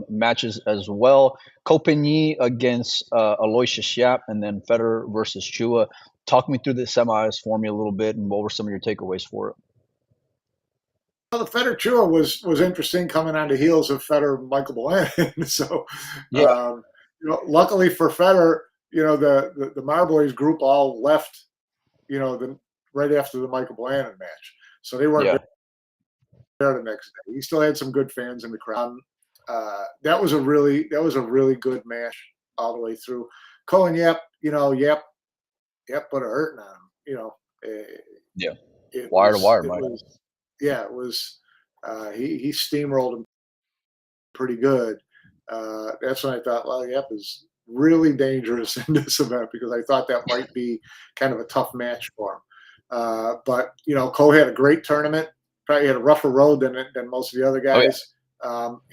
matches as well. Copigny against Aloysius Yap, and then Federer versus Chua. Talk me through the semis for me a little bit, and what were some of your takeaways for it? Well, the Federer Chua was interesting coming on the heels of Federer Michael Bowen. So, Yeah, luckily for Federer, the Marboys group all left, the right after the Michael Bowen match, so they weren't yeah, there the next day. He still had some good fans in the crowd. That was a really good match all the way through. Cohen Yep, Yep put a hurting on him. It, yeah. it Wire to was wire, it Mike. was yeah, it was. He steamrolled him pretty good. That's when I thought, well, Yep is really dangerous in this event because I thought that might be kind of a tough match for him. But Ko had a great tournament. Probably had a rougher road than most of the other Oh yeah. guys,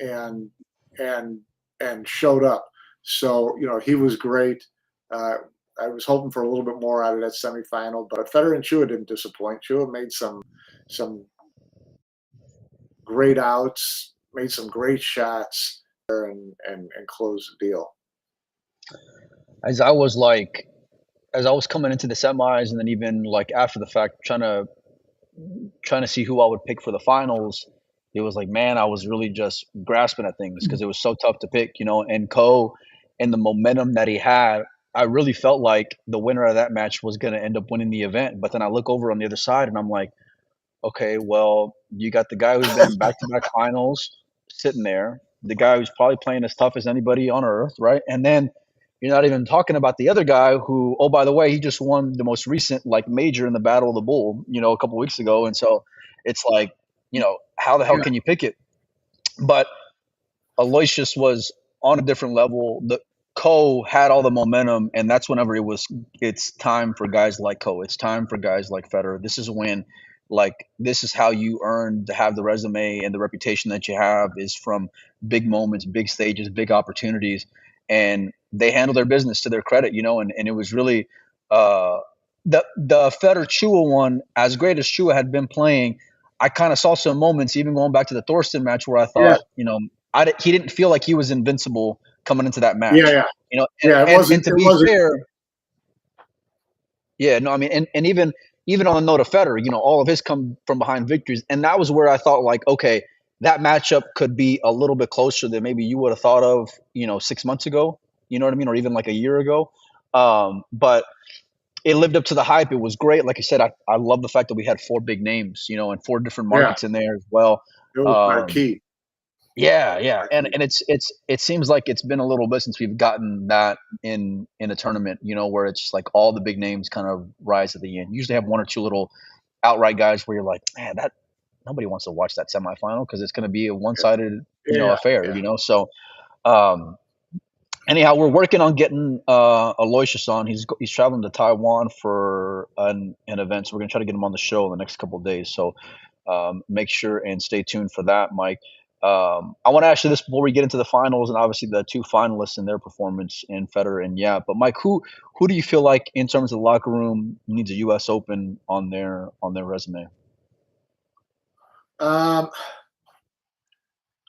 and and and showed up. So he was great. I was hoping for a little bit more out of that semifinal, but Federer and Chua didn't disappoint. Chua made some great outs, made some great shots, and closed the deal. As I was like, as I was coming into the semis, and then even like after the fact, trying to see who I would pick for the finals, it was like, man, I was really just grasping at things because it was so tough to pick, and Ko and the momentum that he had, I really felt like the winner of that match was going to end up winning the event. But then I look over on the other side and I'm like, okay, well, you got the guy who's been in back-to-back finals sitting there, the guy who's probably playing as tough as anybody on earth, right? And then you're not even talking about the other guy who, oh, by the way, he just won the most recent like major in the Battle of the Bull, a couple weeks ago. And so it's like, how the hell Yeah, can you pick it? But Aloysius was on a different level. The Ko had all the momentum, and that's whenever it's time for guys like Ko. It's time for guys like Federer. This is when, like, this is how you earn to have the resume and the reputation that you have is from big moments, big stages, big opportunities, and they handle their business to their credit, and it was really uh, the Federer Chua one. As great as Chua had been playing, I kind of saw some moments, even going back to the Thorsten match, where I yeah, thought, he didn't feel like he was invincible coming into that yeah, match. yeah, And, yeah. It and wasn't. to It be wasn't. fair, yeah, no, I mean, and even on the note of Federer, all of his come from behind victories, and that was where I thought like, okay, that matchup could be a little bit closer than maybe you would have thought of, 6 months ago. You know what I mean, or even like a year ago. But it lived up to the hype. It was great. Like I said, I love the fact that we had four big names, and four different Yeah, markets in there as well. it was Um, marquee. yeah, yeah, and Marquee. and it seems like it's been a little bit since we've gotten that in a tournament, where it's just like all the big names kind of rise at the end. You usually have one or two little outright guys where you're like, man, that nobody wants to watch that semifinal because it's going to be a one-sided, Yeah, affair, yeah. So, um, Anyhow, we're working on getting Aloysius on. He's traveling to Taiwan for an event, so we're gonna try to get him on the show in the next couple of days. So make sure and stay tuned for that, Mike. I want to ask you this before we get into the finals, and obviously the two finalists and their performance in Federer and Yap. But Mike, who do you feel like in terms of the locker room needs a U.S. Open on their resume?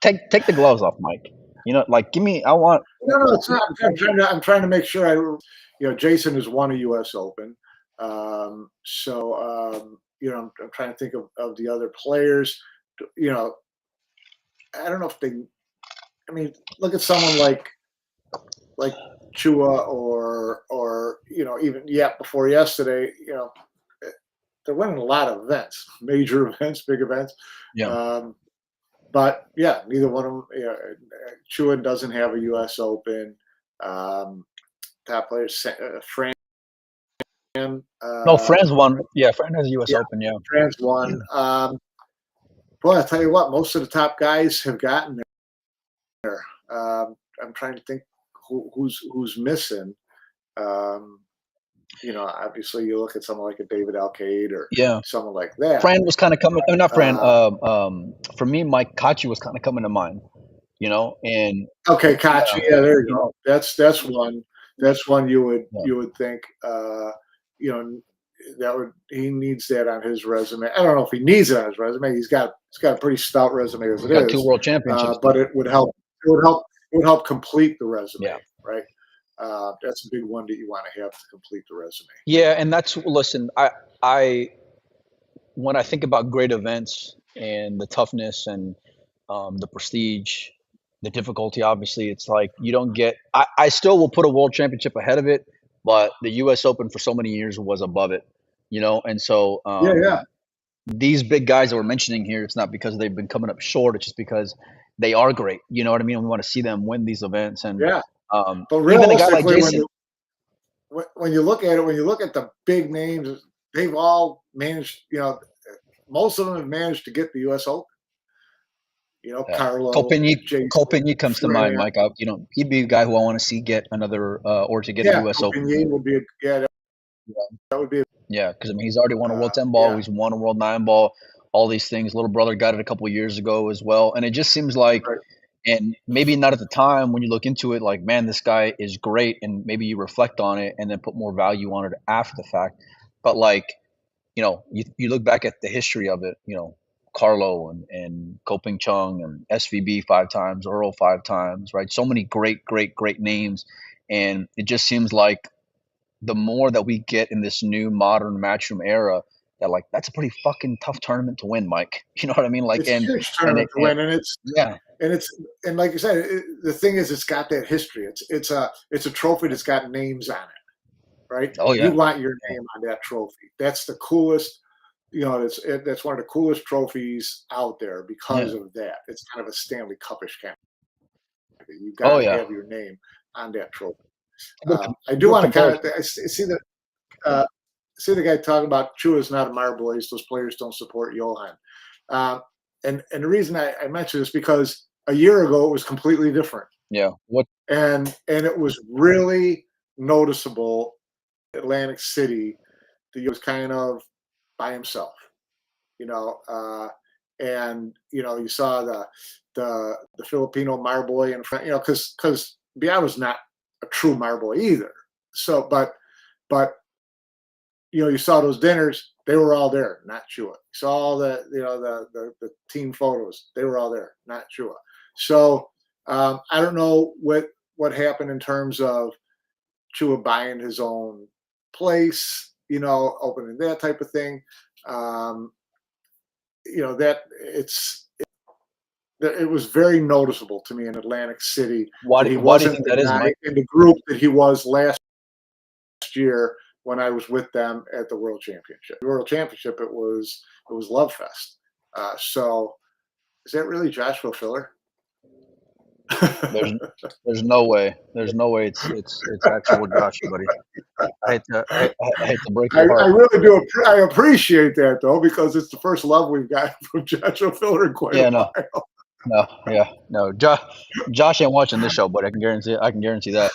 Take the gloves off, Mike. You know, like give me. I want. No, it's not. I'm trying to make sure Jason has won a U.S. Open. I'm trying to think of the other players. You know, I don't know if they. I mean, look at someone like Chua or even Yap before yesterday. They're winning a lot of events, major events, big events. Yeah. But yeah, neither one of them. Chua doesn't have a U.S. Open. Top players, Fran. No, Fran's won. Yeah, Fran has a U.S. Open. Yeah, Fran's won. Boy, I tell you what, most of the top guys have gotten there. I'm trying to think who's missing. Obviously, you look at someone like a David Alcade or someone like that. Fran was kind of coming. Not Fran. For me, Mike Kachi was kind of coming to mind. And okay, Kachi. Yeah, there you go. That's one. That's one you would think. He needs that on his resume. I don't know if he needs it on his resume. He's got a pretty stout resume as it is. 2 world championships. But it would help. It would help complete the resume. Right. That's a big one that you want to have to complete the resume. Yeah, and listen. I when I think about great events and the toughness and the prestige, the difficulty, obviously, it's like you don't get. I still will put a world championship ahead of it, but the U.S. Open for so many years was above it, and so these big guys that we're mentioning here, it's not because they've been coming up short, it's just because they are great. You know what I mean? We want to see them win these events, and but realistically, even a guy like Jason, when you look at it, when you look at the big names, they've all managed. Most of them have managed to get the U.S. Open. Carlo, Copigny comes to mind, Mike. He'd be a guy who I want to see get another or to get a U.S. Open. Copigny would be that would be. Because he's already won a World 10 ball. He's won a World 9 ball. All these things. Little brother got it a couple of years ago as well, and it just seems like, and maybe not at the time when you look into it, like, man, this guy is great, and maybe you reflect on it and then put more value on it after the fact. But you look back at the history of it, Carlo and Koping Chung and SVB 5 times, Earl 5 times, right? So many great names. And it just seems like the more that we get in this new modern matchroom era, that that's a pretty fucking tough tournament to win, Mike. You know what I mean? It's a huge tournament to win, and and like you said, the thing is, it's got that history. It's a trophy that's got names on it, right? Oh yeah, you want your name on that trophy. That's the coolest. That's one of the coolest trophies out there because of that. It's kind of a Stanley Cup-ish kind of thing. You've got to have your name on that trophy. I do want to kind of see the guy talking about Chua is not a Marbois. Those players don't support Johan. And the reason I mention this because a year ago it was completely different. Yeah. And it was really noticeable. Atlantic City, that he was kind of by himself, and you saw the Filipino Marboy in front, because Biato's not a true Marboy either. So, but you saw those dinners; they were all there, not Chua. You saw all the team photos; they were all there, not Chua. So I don't know what happened in terms of Chua buying his own place. Opening that type of thing, that it was very noticeable to me in Atlantic City. Why do you think that is, Mike? In the group that he was last year when I was with them at the World Championship. The World Championship, it was Love Fest. So, is that really Joshua Filler? There's no way. There's no way it's actual Joshua, buddy. I hate to break your heart. I really do. I appreciate that though, because it's the first love we've got from Joshua Filler in quite a while. No, yeah, no. Josh ain't watching this show, but I can guarantee. I can guarantee that.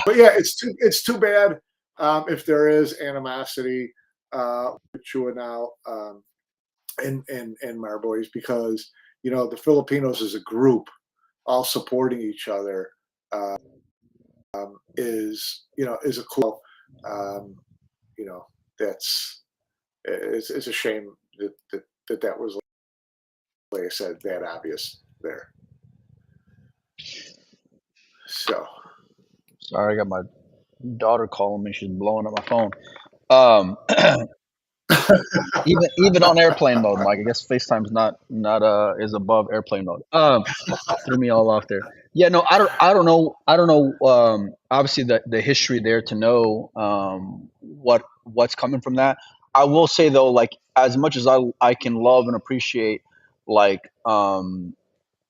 But yeah, it's too bad if there is animosity with Chua now and Marboys, because the Filipinos as a group all supporting each other is a cool. Um, you know, that's it's a shame that was, like I said, that obvious there. So Sorry, I got my daughter calling me. She's blowing up my phone. Um, even on airplane mode, Mike. I guess FaceTime's not is above airplane mode. Threw me all off there. Yeah, no, I don't know. Obviously, the history there to know what's coming from that. I will say though, like as much as I can love and appreciate like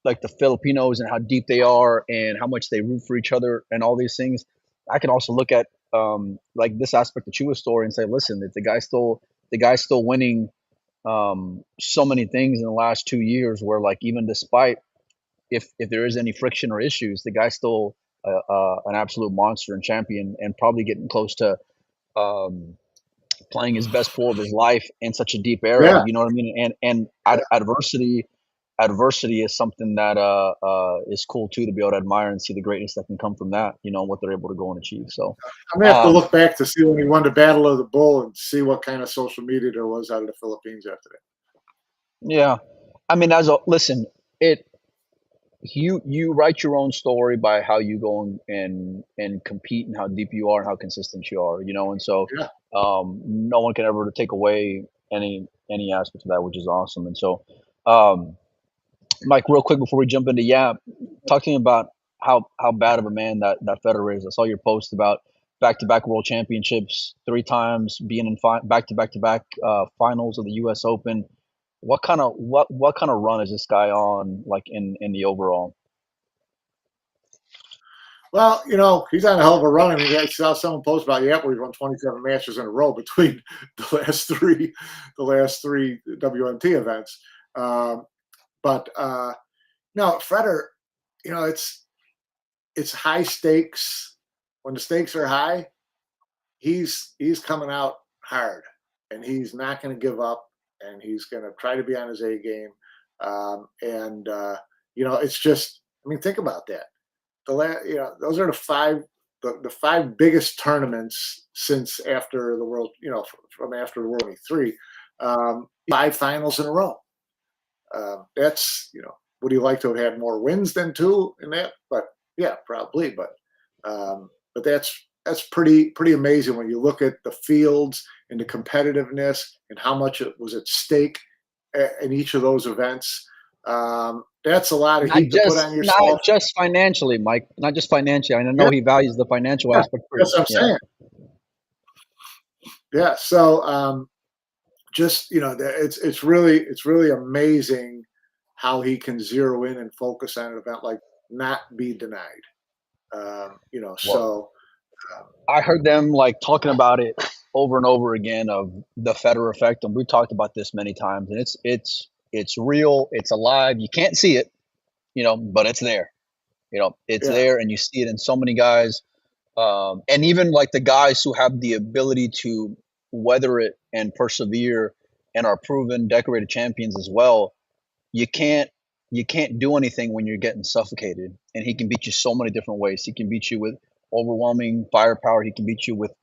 like the Filipinos and how deep they are and how much they root for each other and all these things, I can also look at like this aspect of Chua's story and say, listen, if the guy's still winning so many things in the last 2 years, where like even despite if there is any friction or issues, the guy's still an absolute monster and champion, and probably getting close to um, playing his best pool of his life in such a deep era. yeah, You know what I mean? And adversity is something that is cool too, to be able to admire and see the greatness that can come from that. What they're able to go and achieve. So I'm gonna have to um, look back to see when he won the Battle of the Bull and see what kind of social media there was out of the Philippines after that. yeah, I mean, listen, it you write your own story by how you go and compete and how deep you are and how consistent you are, and so Yeah. no one can ever take away any aspect of that, which is awesome. And so um, Mike, real quick before we jump into talk to me about how bad of a man that Federer is. I saw your post about back-to-back world championships, 3 times being in back-to-back finals of the U.S. Open. What kind of run is this guy on, like in the overall? Well, he's on a hell of a run. I mean, I saw someone post about where he's won 27 matches in a row between the last three WNT events. But no, Federer, it's high stakes. When the stakes are high, he's coming out hard, and he's not going to give up, and he's going to try to be on his A game. And it's just, I mean, think about that. Those are the five biggest tournaments since after the world, from after the World 23, 5 finals in a row. Would he like to have had more wins than 2 in that? But yeah, probably. But that's pretty amazing when you look at the fields and the competitiveness and how much it was at stake in each of those events. That's a lot of Not heat to put just on not yourself. just financially, Mike. Not just financially. I know Yeah, he values the financial yeah, aspect too. that's what I'm Yeah. saying. Yeah, so just it's really amazing how he can zero in and focus on an event like not be denied. Well, So I heard them like talking about it over and over again of the Federer effect, and we've talked about this many times. And it's real. It's alive. You can't see it, but it's there. It's yeah, there, and you see it in so many guys. And even like the guys who have the ability to weather it and persevere and are proven decorated champions as well, you can't you can't do anything when you're getting suffocated. And he can beat you so many different ways. He can beat you with overwhelming firepower. He can beat you with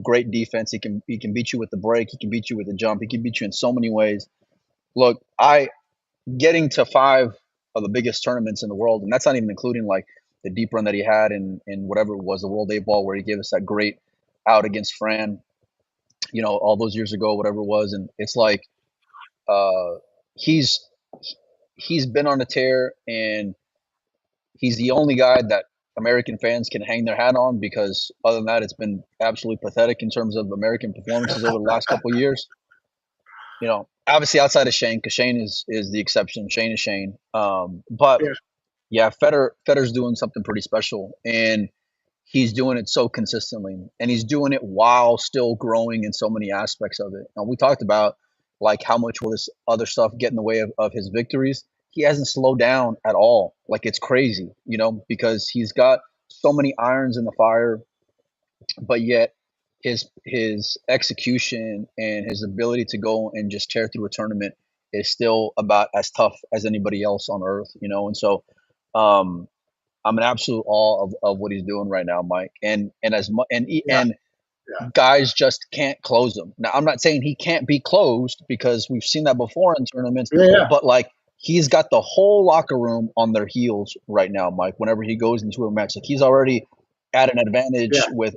great defense. He can beat you with the break. He can beat you with the jump. He can beat you in so many ways. Look, I getting to 5 of the biggest tournaments in the world, and that's not even including like the deep run that he had in whatever it was, the World A Ball, where he gave us that great out against Fran, all those years ago, whatever it was. And it's like uh, he's he's been on a tear, and he's the only guy that American fans can hang their hat on, because other than that, it's been absolutely pathetic in terms of American performances over the last couple of years. Obviously outside of Shane, because Shane is the exception. Shane is Shane. But yeah, yeah, Federer's doing something pretty special, and he's doing it so consistently, and he's doing it while still growing in so many aspects of it. And we talked about like how much will this other stuff get in the way of his victories. he hasn't slowed down at all. Like it's crazy, because he's got so many irons in the fire, but yet his execution and his ability to go and just tear through a tournament is still about as tough as anybody else on earth. And so um, I'm in absolute awe of what he's doing right now, Mike. And as much Yeah, and yeah, guys just can't close him. Now, I'm not saying he can't be closed because we've seen that before in tournaments, yeah, yeah. but like he's got the whole locker room on their heels right now, Mike. Whenever he goes into a match, like he's already at an advantage Yeah. with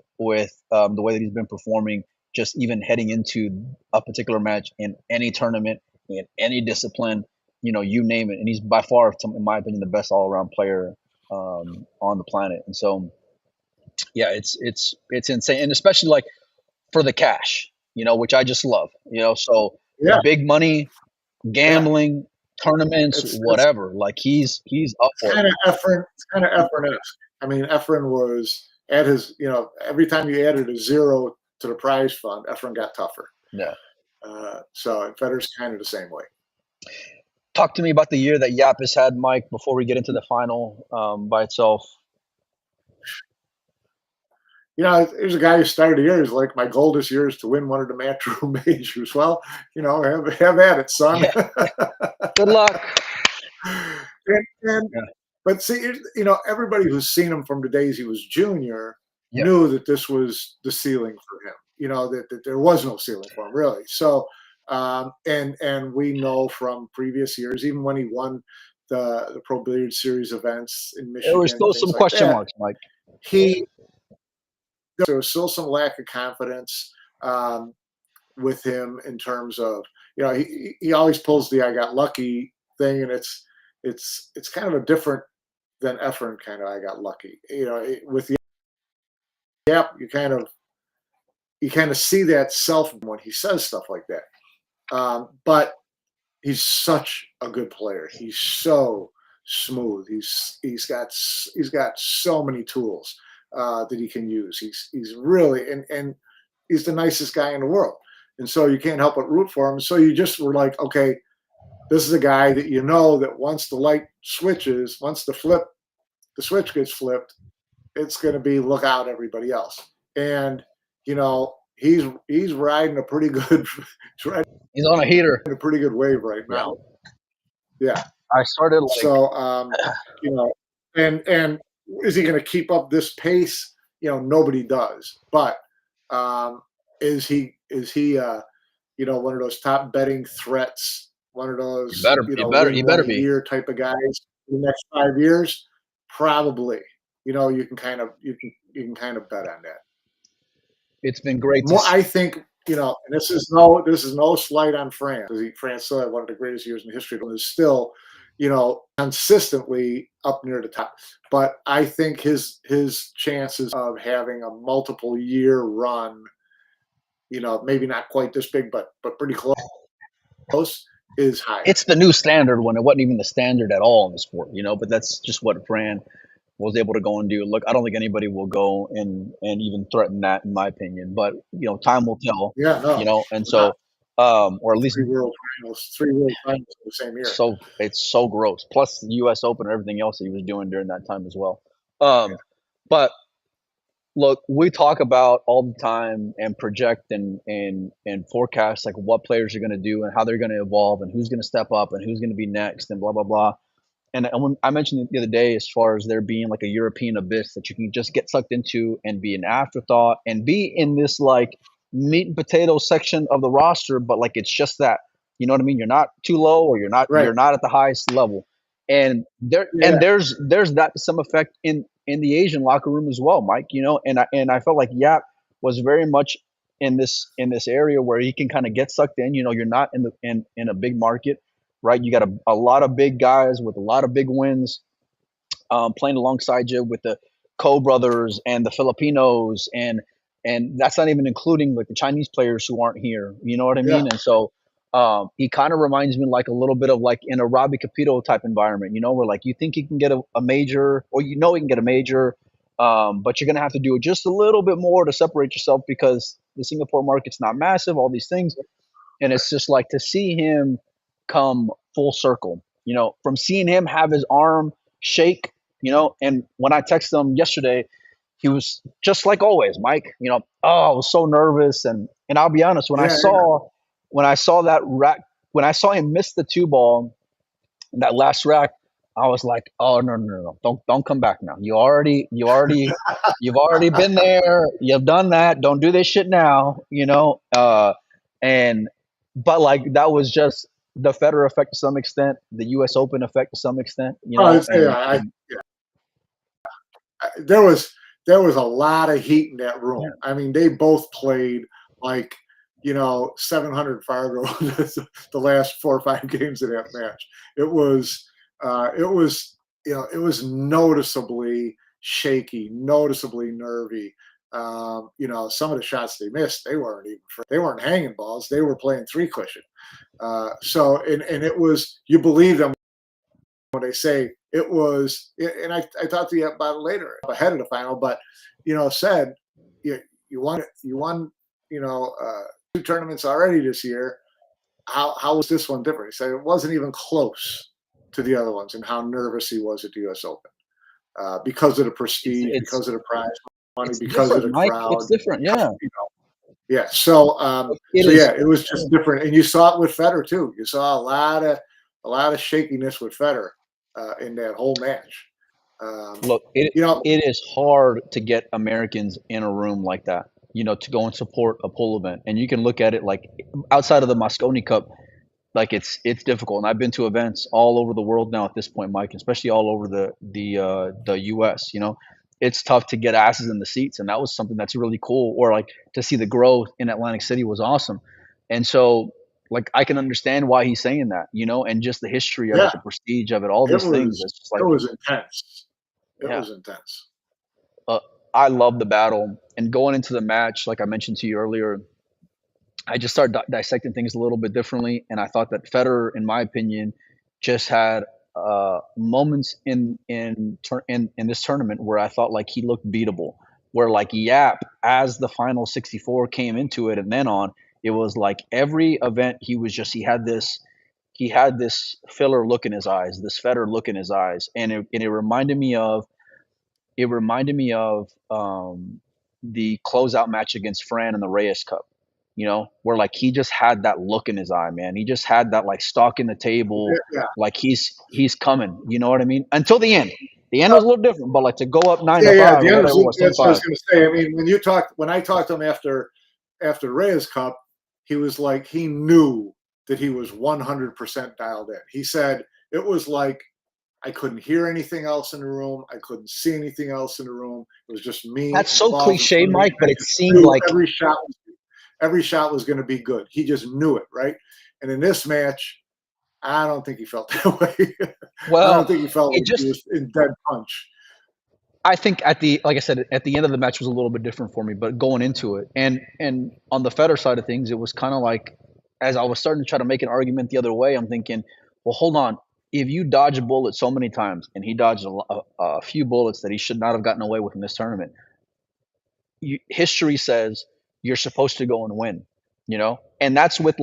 the way that he's been performing, just even heading into a particular match in any tournament in any discipline, you name it. And he's by far, in my opinion, the best all around player on the planet. And so, yeah, it's insane, and especially like for the cash, which I just love, so Yeah, big money, yeah. gambling, tournaments, It's whatever. Like he's up for it. kind of Efren. It's kind of Efren-esque. I mean, Efren was at his. Every time you added a zero to the prize fund, Efren got tougher. Yeah. So Federer's kind of the same way. Talk to me about the year that Yap has had, Mike, before we get into the final by itself. There's a guy who started the year. He's like, my goal this year is to win one of the Matchroom majors. Well, have at it, son. Yeah. Good luck. And Yeah. But see, everybody who's seen him from the days he was junior Yeah. knew that this was the ceiling for him. That there was no ceiling for him really. So, and we know from previous years, even when he won the Pro Billiard Series events in Michigan, There were still some question marks, Mike. There was still some lack of confidence with him in terms of, he always pulls the "I got lucky" thing, and it's kind of a different than Efren kind of "I got lucky." With the Yap, you kind of see that self when he says stuff like that. But he's such a good player. He's so smooth. He's got so many tools that he can use. He's really and he's the nicest guy in the world. And so you can't help but root for him. So you just were like, okay, this is a guy that that once the light switches, once the switch gets flipped, it's going to be look out, everybody else. And he's riding a pretty good. He's on a heater. In a pretty good wave right now. Yeah. I started like So and is he going to keep up this pace? Nobody does. But is he one of those top betting threats? One of those he better be year type of guys in the next 5 years? Probably. You can kind of bet on that. It's been great. I think and this is no slight on France, because France still had one of the greatest years in history, and is still, consistently up near the top. But I think his chances of having a multiple year run, maybe not quite this big, but pretty close, is high. It's the new standard when it wasn't even the standard at all in the sport, but that's just what Fran was able to go and do. Look, I don't think anybody will go and even threaten that, in my opinion. But time will tell. Yeah, no. And so, or at least 3 world finals in the same year. So it's so gross. Plus the U.S. Open and everything else that he was doing during that time as well. But look, we talk about all the time and project and forecast like what players are going to do and how they're going to evolve and who's going to step up and who's going to be next and blah blah blah. And when I mentioned it the other day, as far as there being like a European abyss that you can just get sucked into and be an afterthought and be in this like meat and potato section of the roster, but like it's just that, you know what I mean? You're not too low or you're not at the highest level. And there's that to some effect in the Asian locker room as well, Mike. And I felt like Yap was very much in this area where he can kind of get sucked in. You're not in a big market. Right, you got a lot of big guys with a lot of big wins playing alongside you with the Ko brothers and the Filipinos, and that's not even including like the Chinese players who aren't here. You know what I mean? And so he kind of reminds me like a little bit of like in a Robbie Capito type environment. Where like you think you can get a major, or you can get a major, but you're gonna have to do just a little bit more to separate yourself because the Singapore market's not massive. All these things, and it's just like to see him come full circle from seeing him have his arm shake, and when I texted him yesterday, he was just like always, Mike. I was so nervous, and I'll be honest, Yeah, when I saw that rack, when I saw him miss the two ball, that last rack, I was like, oh no, don't come back now. You've already been there. You've done that. Don't do this shit now. And but like that was just the Federer effect to some extent, the U.S. Open effect to some extent. yeah, there was a lot of heat in that room. Yeah. I mean, they both played like 700 Fargo the last 4 or 5 games of that match. It was noticeably shaky, noticeably nervy. Some of the shots they missed, they weren't hanging balls. They were playing 3 cushion. So it was, you believe them when they say it was, and I talked to you about it later ahead of the final, but said you won 2 tournaments already this year. How was this one different? He said it wasn't even close to the other ones, and how nervous he was at the U.S. Open because of the prestige, because of the prize money, because of the crowd. It's different, yeah. Yeah. So it was just different, and you saw it with Federer too. You saw a lot of shakiness with Federer in that whole match. Look, it is hard to get Americans in a room like that, to go and support a pull event. And you can look at it like outside of the Mosconi Cup, like it's difficult. And I've been to events all over the world now at this point, Mike, especially all over the US. It's tough to get asses in the seats, and that was something that's really cool. Or like to see the growth in Atlantic City was awesome. And so like I can understand why he's saying that, and just the history of it, the prestige of it, all these things. It's just like, it was intense. It was intense. I love the battle, and going into the match, like I mentioned to you earlier, I just started dissecting things a little bit differently, and I thought that Federer, in my opinion, just had moments in this tournament where I thought like he looked beatable. Where like Yap, as the final 64 came into it, and then on, it was like every event he had this filler look in his eyes, this Federer look in his eyes, and it reminded me of the closeout match against Fran in the Reyes Cup, where like he just had that look in his eye, man. He just had that like stalking the table, like he's coming. You know what I mean? Until the end. The end was a little different, but like to go up 9-5. The end was, that's what I was going to say. I mean, when I talked to him after Reyes Cup, he was like, he knew that he was 100% dialed in. He said it was like I couldn't hear anything else in the room. I couldn't see anything else in the room. It was just me. That's so cliche, Mike, but it seemed like every shot was going to be good. He just knew it, right? And in this match, I don't think he felt that way. Well, I don't think he felt like he was in dead punch. I think like I said, at the end of the match was a little bit different for me, but going into it, and on the Federer side of things, it was kind of like, as I was starting to try to make an argument the other way, I'm thinking, well, hold on. If you dodge a bullet so many times, and he dodged a few bullets that he should not have gotten away with in this tournament, history says you're supposed to go and win, and that's with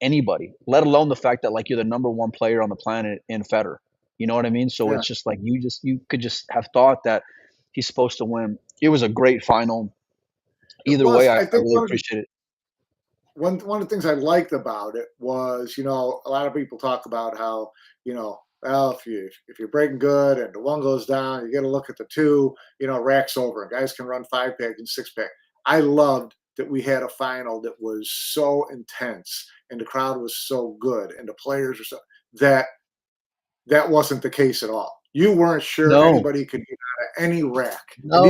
anybody, let alone the fact that like you're the number 1 player on the planet in Federer. You know what I mean? So it's just like you could just have thought that he's supposed to win. It was a great final. Either way, I really appreciate it. One of the things I liked about it was, a lot of people talk about how, well, if you're breaking good and the 1 goes down, you get to look at the 2, rack's over, and guys can run 5-pack and 6-pack. I loved that we had a final that was so intense, and the crowd was so good, and the players were so that wasn't the case at all. You weren't sure anybody could get out of any rack. No.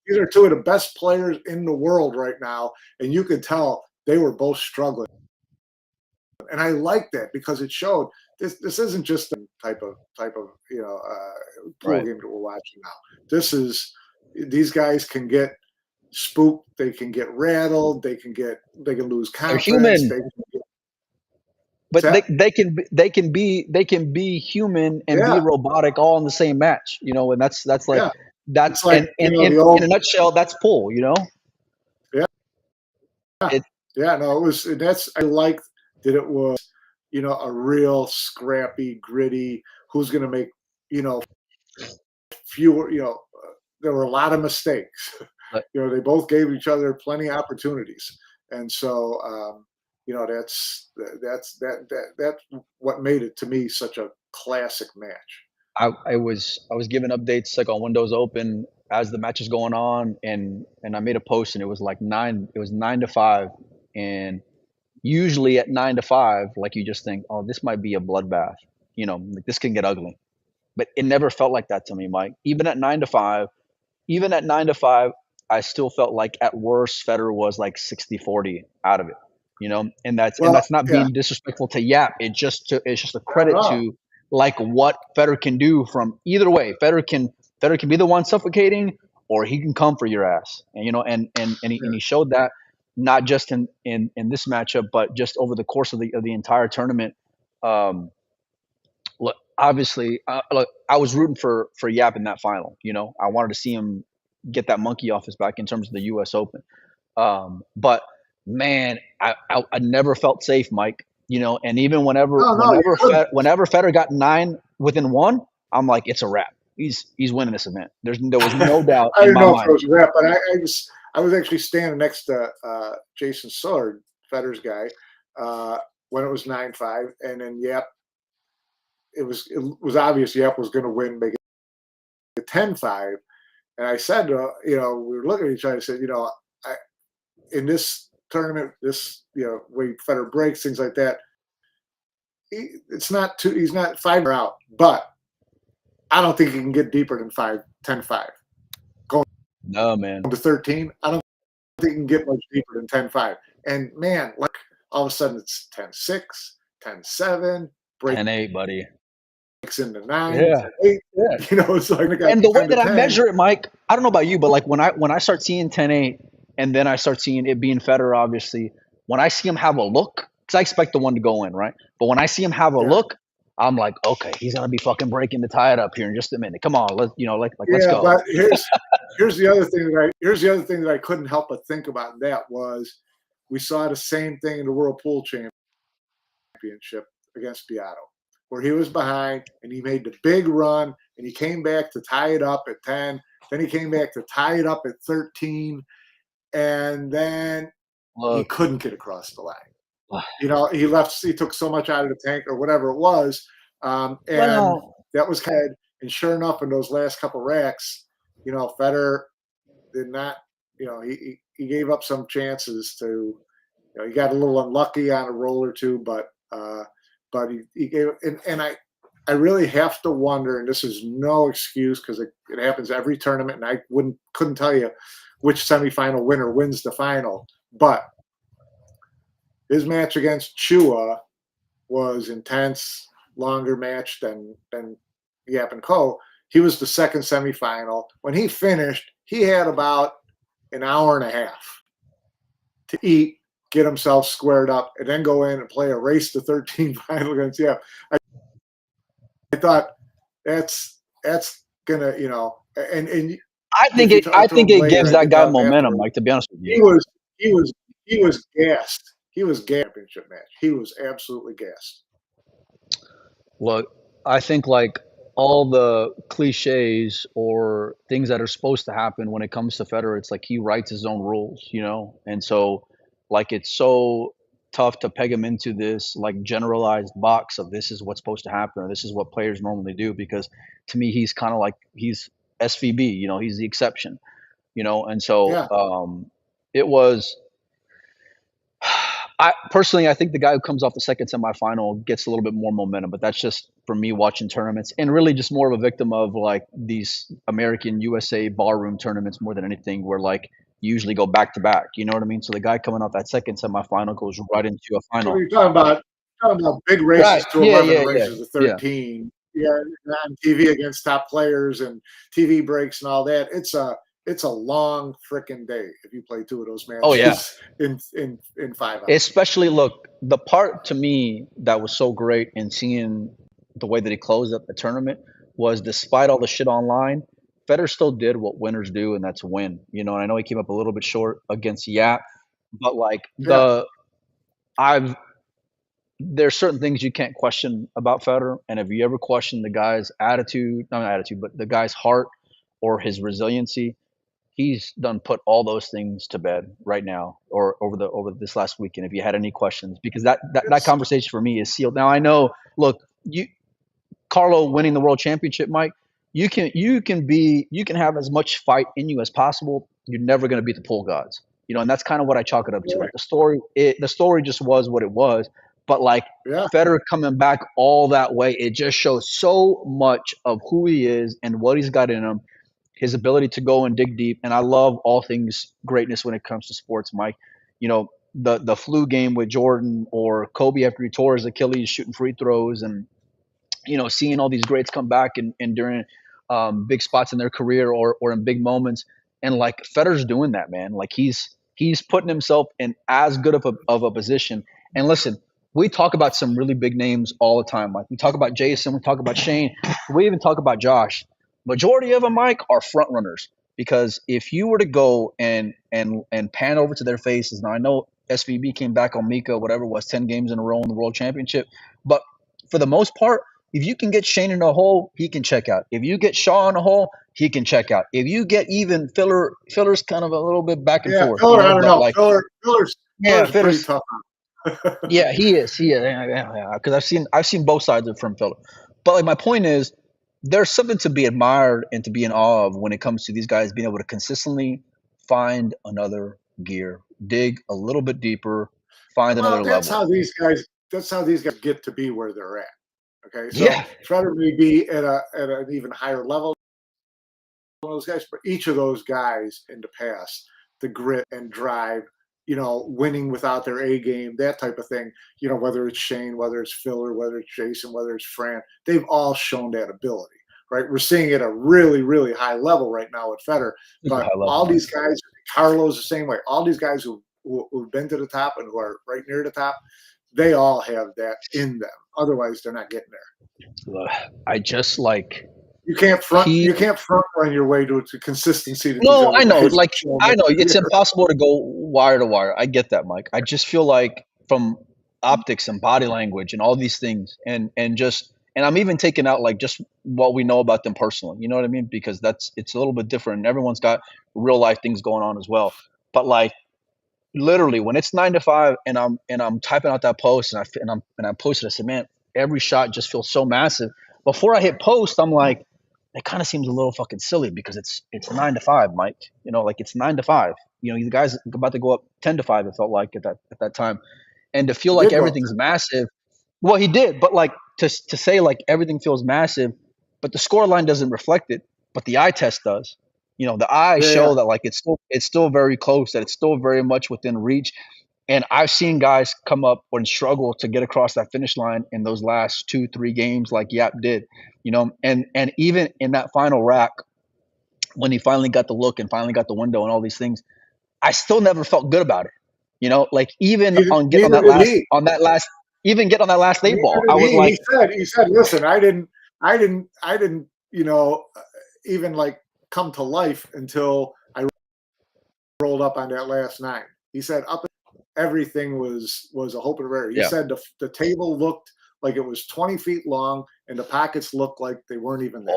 These are 2 of the best players in the world right now, and you could tell they were both struggling. And I like that because it showed this isn't just a type of pool game that we're watching now. These guys can get spooked, they can get rattled, they can lose confidence. They're human. But they can be human and be robotic all in the same match, and that's like that's like, in a nutshell, that's pull, I liked that it was a real scrappy, gritty, who's going to make, fewer, there were a lot of mistakes. But They both gave each other plenty of opportunities. And so, that's what made it to me such a classic match. I was giving updates like on Windows Open as the match is going on, and I made a post, and it was like 9 to 5, and usually at 9 to 5, like you just think, oh, this might be a bloodbath, like this can get ugly, but it never felt like that to me, Mike. Even at 9 to 5, I still felt like at worst Federer was like 60-40 out of it, and that's Well, not yeah, being disrespectful to Yap. It's just a not at credit all. to like what Federer can do from either way. Federer can be the one suffocating, or he can come for your ass, and he showed that not just in this matchup, but just over the course of the entire tournament. Um, Look, obviously, look, I was rooting for Yap in that final. I wanted to see him get that monkey off his back in terms of the U.S. Open. But man, I never felt safe, Mike. And even whenever No, no, you whenever couldn't. whenever Federer got 9 within one, I'm like, it's a wrap. He's winning this event. There was no doubt I in didn't my know if it mind. was a rep, but I was actually standing next to Jason Sword, Federer's guy, when it was 9-5, and then Yap. It was obvious Yap was going to win, make it 10-5, and I said, we were looking at each other. I said, in this tournament, this way Federer breaks things like that. It's not too. He's not 5 out, but I don't think he can get deeper than 10-5. Going No, man. to 13, I don't think he can get much deeper than 10-5. And man, like all of a sudden it's 10-6, 10-7, breaks 10-8, buddy. into 9, Yeah. 10-8. Yeah. It's like I got And the way 10 that to I 10. measure it, Mike, I don't know about you, but like when I start seeing 10-8, and then I start seeing it being Federer, obviously, when I see him have a look, because I expect the one to go in, right? But when I see him have a Yeah. look, I'm like, okay, he's gonna be fucking breaking to tie it up here in just a minute. Come on, let's let's Yeah, go. but here's the other thing that I couldn't help but think about. And that was we saw the same thing in the World Pool Championship against Beato, where he was behind and he made the big run and he came back to tie it up at 10. Then he came back to tie it up at 13, and then he Look, couldn't get across the line. He took so much out of the tank or whatever it was, and well, that was kind of. And sure enough, in those last couple racks, Federer did not. He gave up some chances to. He got a little unlucky on a roll or two, but he gave. And I really have to wonder, and this is no excuse because it happens every tournament, and I couldn't tell you which semifinal winner wins the final, but his match against Chua was intense, longer match than Yap and Co. He was the second semifinal. When he finished, he had about an hour and a half to eat, get himself squared up, and then go in and play a race to 13 final against Yap. I thought that's gonna, and I think if you it talk to him it later, gives I that think guy momentum, afterwards, Mike, to be honest with he you. was gassed. He was gassed championship match. He was absolutely gassed. Look, I think like all the cliches or things that are supposed to happen when it comes to Federer, it's like he writes his own rules, and so like it's so tough to peg him into this like generalized box of this is what's supposed to happen or this is what players normally do because to me he's kind of like he's SVB, he's the exception, and so Yeah. it was. I think the guy who comes off the second semifinal gets a little bit more momentum, but that's just for me watching tournaments and really just more of a victim of like these American USA barroom tournaments more than anything where like you usually go back to back. You know what I mean? So the guy coming off that second semifinal goes right into a What final. are you talking about? Talking about big races Right. to Yeah, 11, yeah, yeah. races to 13. Yeah, on TV against top players and TV breaks and all that. It's a long freaking day if you play two of those matches Oh yeah. in 5 hours. Especially look, the part to me that was so great in seeing the way that he closed up the tournament was despite all the shit online, Federer still did what winners do, and that's win. And I know he came up a little bit short against Yap, but like Yeah. I've there's certain things you can't question about Federer, and if you ever question the guy's attitude, not attitude, but the guy's heart or his resiliency, he's done put all those things to bed right now or over this last weekend. If you had any questions, because that conversation for me is sealed. Now I know. Look, Carlo winning the world championship, Mike. You can have as much fight in you as possible. You're never going to beat the pool gods, and that's kind of what I chalk it up to. Like the story just was what it was. But like Federer coming back all that way, it just shows so much of who he is and what he's got in him, his ability to go and dig deep. And I love all things greatness when it comes to sports, Mike. The flu game with Jordan or Kobe after he tore his Achilles shooting free throws, and seeing all these greats come back and during big spots in their career or in big moments. And like Federer's doing that, man. Like he's putting himself in as good of a position. And listen, we talk about some really big names all the time. Like we talk about Jason, we talk about Shane, we even talk about Josh. Majority of them, Mike, are front runners. Because if you were to go and pan over to their faces, now I know SVB came back on Mika, whatever it was, 10 games in a row in the World Championship. But for the most part, if you can get Shane in a hole, he can check out. If you get Shaw in a hole, he can check out. If you get even Filler's kind of a little bit back and forth. Filler, I don't know. Like, Filler's pretty tough. Yeah, he is. Yeah. Because I've seen both sides of from Filler. But like my point is, there's something to be admired and to be in awe of when it comes to these guys being able to consistently find another gear, dig a little bit deeper, find another level. That's how these guys get to be where they're at. Okay, so Federer may be at an even higher level. One of those guys, but each of those guys in the past, the grit and drive, winning without their A game, that type of thing. Whether it's Shane, whether it's Filler, whether it's Jason, whether it's Fran, they've all shown that ability, right? We're seeing it at a really, really high level right now with Federer. But all these guys, Carlo's the same way. All these guys who've been to the top and who are right near the top, they all have that in them. Otherwise, they're not getting there. I just like you can't front run your way to consistency. No, I know. Like I know it's impossible to go wire to wire. I get that, Mike. I just feel like from optics and body language and all these things, and I'm even taking out like just what we know about them personally. You know what I mean? Because it's a little bit different. And everyone's got real life things going on as well. But like literally, when it's 9 to 5, and I'm typing out that post, and I posted, I said, man, every shot just feels so massive. Before I hit post, I'm like, it kind of seems a little fucking silly because it's 9 to 5, Mike. Like it's 9 to 5. The guy's about to go up 10 to 5. It felt like at that time, and to feel like everything's massive. Well, he did, but like to say like everything feels massive, but the score line doesn't reflect it, but the eye test does. The eyes show that like it's still very close, that it's still very much within reach. And I've seen guys come up and struggle to get across that finish line in those last 2-3 games, like Yap did. And even in that final rack, when he finally got the look and finally got the window and all these things, I still never felt good about it. Like even getting on that last 8 ball, I was like, he said, listen, I didn't, even like come to life until I rolled up on that last 9. He said everything was a hope and a prayer. He said the table looked like it was 20 feet long and the pockets looked like they weren't even there.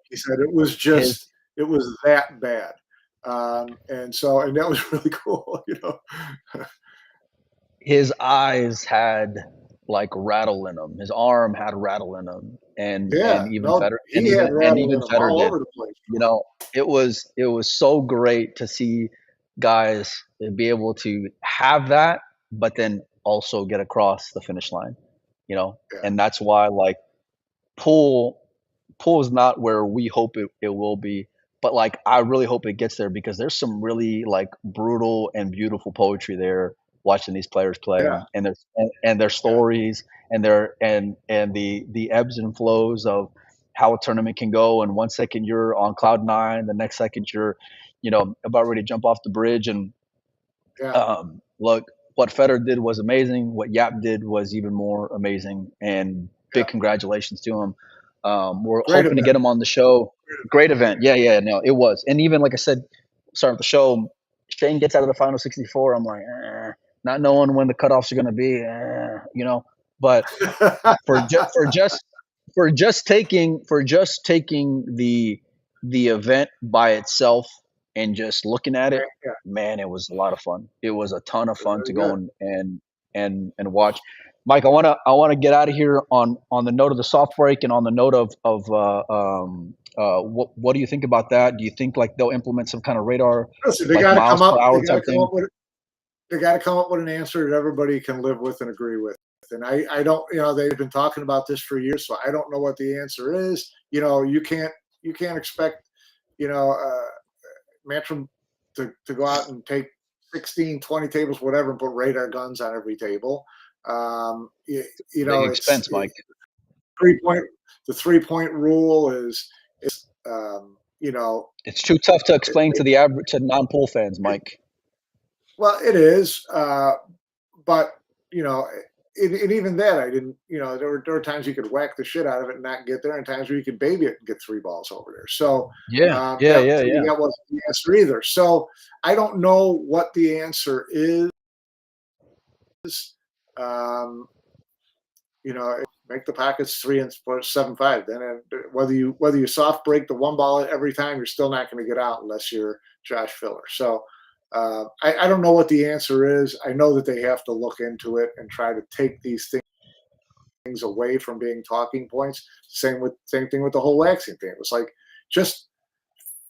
He said it was that bad. And that was really cool, His eyes had like rattle in them. His arm had rattle in them, and even Federer did. Over the place. It was so great to see guys be able to have that, but then also get across the finish line. And that's why like pool is not where we hope it will be, but like I really hope it gets there because there's some really like brutal and beautiful poetry there. Watching these players play and their stories and the ebbs and flows of how a tournament can go. And 1 second you're on cloud 9, the next second you're, about ready to jump off the bridge. And look, what Federer did was amazing. What Yap did was even more amazing. And big congratulations to him. We're hoping to get him on the show. Great event. Yeah, no, it was. And even like I said, starting with the show, Shane gets out of the final 64. I'm like, not knowing when the cutoffs are going to be, But for just taking the event by itself and just looking at it, Yeah, man, it was a lot of fun. It was a ton of fun very to go good. and watch. Mike, I wanna get out of here on the note of the soft break and on the note of what do you think about that? Do you think like they'll implement some kind of radar, Listen, they like got to miles come per up. They hour got to type come thing? up with. They got to come up with an answer that everybody can live with and agree with. And I don't, they've been talking about this for years, so I don't know what the answer is. You can't expect, Mantram to go out and take 16, 20 tables, whatever, and put radar guns on every table. Big expense, Mike. 3 point. The 3 point rule is, It's too tough to explain to the average to non-pool fans, Mike. well, it is, but and even that, I didn't. There were times you could whack the shit out of it and not get there, and times where you could baby it and get 3 balls over there. So Yeah. that wasn't the answer either. So I don't know what the answer is. Make the pockets 3 and 7-5. Then whether you soft break the 1 ball every time, you're still not going to get out unless you're Josh Filler. So I don't know what the answer is. I know that they have to look into it and try to take these things away from being talking points. Same thing with the whole waxing thing. It was like, just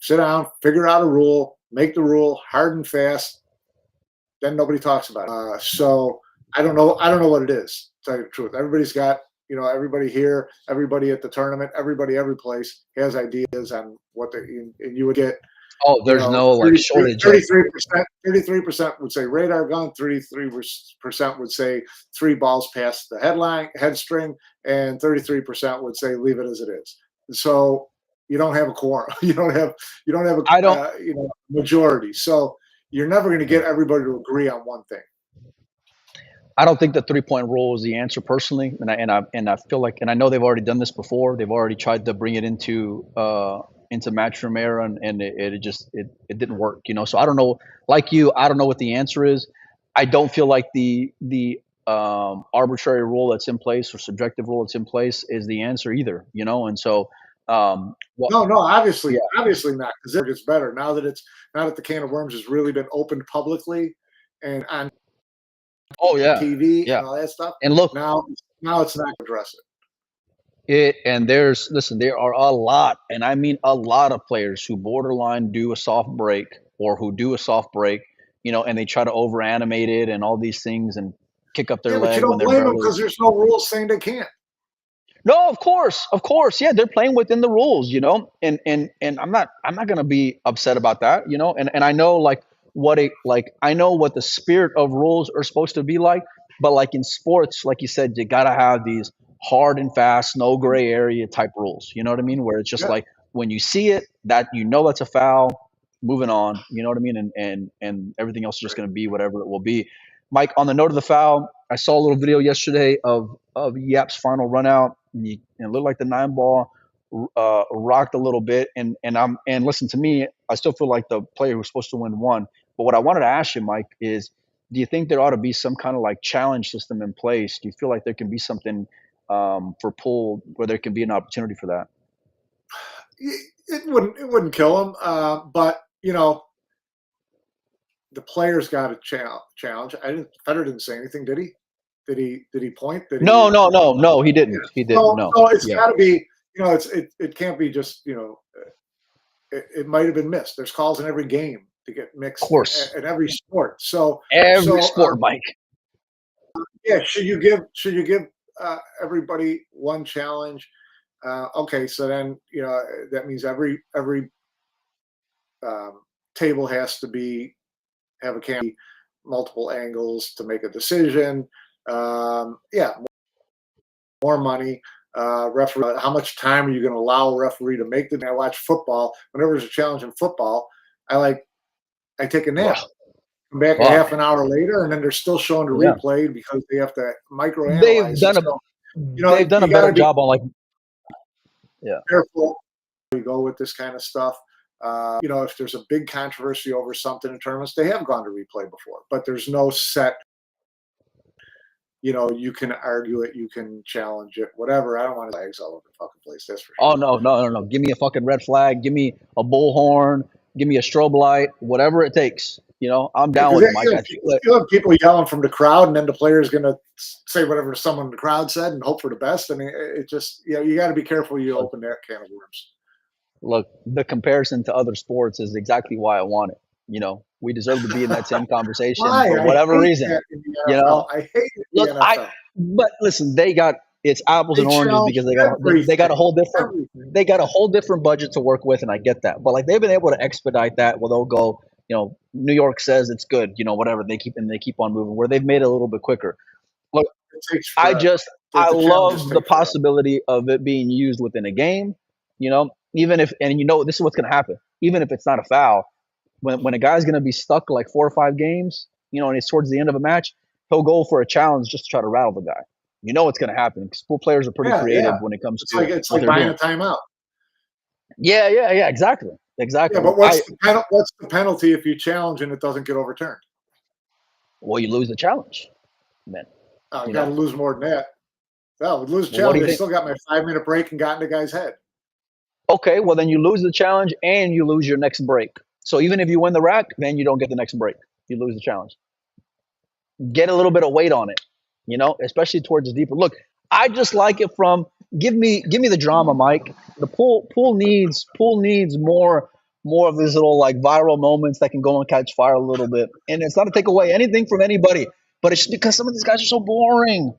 sit down, figure out a rule, make the rule hard and fast. Then nobody talks about it. So I don't know what it is, to tell you the truth. Everybody's got, everybody here, everybody at the tournament, everybody every place has ideas on what and you would get. Oh, there's no like shortage. 33% would say radar gun, 33% would say 3 balls past the head string, and 33% would say leave it as it is. So you don't have a quorum. You don't have a majority. So you're never going to get everybody to agree on one thing. I don't think the 3-point rule is the answer personally, and I feel like, and I know they've already done this before. They've already tried to bring it into Matchroom era, and it didn't work. So I don't know. Like you, I don't know what the answer is. I don't feel like the arbitrary rule that's in place or subjective rule that's in place is the answer either. And so. No, obviously not, because it gets better now that the can of worms has really been opened publicly and on TV and all that stuff. And look, now it's not going to address it. There are a lot, and I mean a lot of players who borderline do a soft break or who do a soft break, and they try to over animate it and all these things and kick up their leg. But you don't blame them because there's no rules saying they can't. No, of course, yeah, they're playing within the rules, and I'm not gonna be upset about that, and I know I know what the spirit of rules are supposed to be like, but like in sports, like you said, you gotta have these hard and fast, no gray area type rules. You know what I mean? Where it's just like when you see it, that that's a foul, moving on. You know what I mean? And everything else is just gonna be whatever it will be. Mike, on the note of the foul, I saw a little video yesterday of Yap's final run out. And it looked like the 9 ball rocked a little bit. And listen to me, I still feel like the player who's supposed to win won. But what I wanted to ask you, Mike, is do you think there ought to be some kind of like challenge system in place? Do you feel like there can be something for pool where there can be an opportunity for that? It wouldn't kill him, but the players got a challenge. Federer didn't say anything, did he? Did he point? No, he didn't. Yeah. He didn't. So it's got to be, it can't be just, it might have been missed. There's calls in every game to get mixed. Of course. In every sport. So every sport, Mike. Yeah. Should you give everybody one challenge? Okay. So then, that means every table has to have a can, multiple angles to make a decision. More money. Referee, how much time are you going to allow a referee to make I watch football. Whenever there's a challenge in football, I take a nap. Come back a half an hour later, and then they're still showing the replay because they have to microanalyze. They've done a better job on careful. We go with this kind of stuff. If there's a big controversy over something in tournaments, they have gone to replay before, but there's no set, you can argue it, you can challenge it, whatever. I don't want flags all over the fucking place. That's for Oh sure. no! Give me a fucking red flag. Give me a bullhorn. Give me a strobe light. Whatever it takes. I'm down Because with it, Mike. I think you have people yelling from the crowd, and then the player's going to say whatever someone in the crowd said and hope for the best. I mean, it just you got to be careful you open that can of worms. Look, the comparison to other sports is exactly why I want it. We deserve to be in that same conversation Why? for I whatever hate reason. that in the NFL. I hate it in Look, the NFL. but listen, it's apples and They oranges because challenge they got a whole different everything. they got a whole different budget to work with, and I get that. But like they've been able to expedite that. Well, they'll go. New York says it's good. Whatever they keep on moving. Where they've made it a little bit quicker. Look, It takes I forever. I The challenges love the take forever. possibility of it being used within a game. Even if this is what's going to happen. Even if it's not a foul, when a guy's going to be stuck like 4 or 5 games, and it's towards the end of a match, he'll go for a challenge just to try to rattle the guy. It's going to happen because pool players are pretty creative when it comes to it's what like they're buying doing. a timeout. Yeah, exactly. Yeah, but what's the penalty if you challenge and it doesn't get overturned? Well, you lose the challenge, then. You got to lose more than that. Well, lose the challenge. I still got my 5-minute break and got in the guy's head. Okay, well then you lose the challenge and you lose your next break. So even if you win the rack, then you don't get the next break. You lose the challenge. Get a little bit of weight on it, especially towards the deeper. Look, I just like it from give me the drama, Mike. The pool needs more of these little like viral moments that can go and catch fire a little bit. And it's not to take away anything from anybody, but it's just because some of these guys are so boring,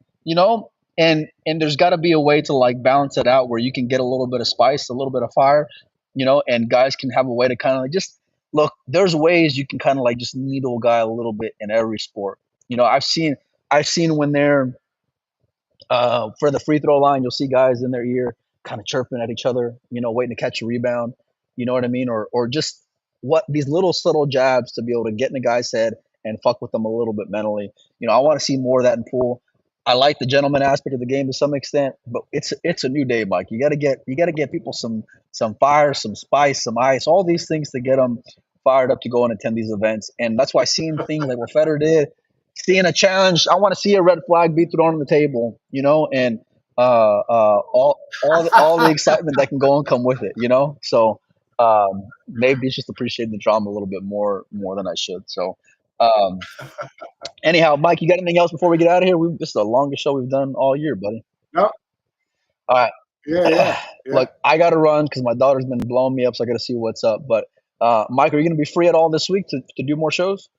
And there's got to be a way to like balance it out where you can get a little bit of spice, a little bit of fire, and guys can have a way to kind of like just look. There's ways you can kind of like just needle a guy a little bit in every sport. I've seen when they're for the free throw line, you'll see guys in their ear kind of chirping at each other, waiting to catch a rebound. You know what I mean? Or just what these little subtle jabs to be able to get in a guy's head and fuck with them a little bit mentally. I want to see more of that in pool. I like the gentleman aspect of the game to some extent, but it's a new day, Mike. You got to get people some fire, some spice, some ice, all these things to get them fired up to go and attend these events. And that's why seeing things like what Federer did, seeing a challenge, I want to see a red flag be thrown on the table, and all the excitement that can go and come with it, So maybe it's just appreciating the drama a little bit more than I should. So. Anyhow, Mike, you got anything else before we get out of here? This is the longest show we've done all year, buddy. No. All right. Yeah. Look, I got to run because my daughter's been blowing me up, so I got to see what's up. But, Mike, are you going to be free at all this week to do more shows?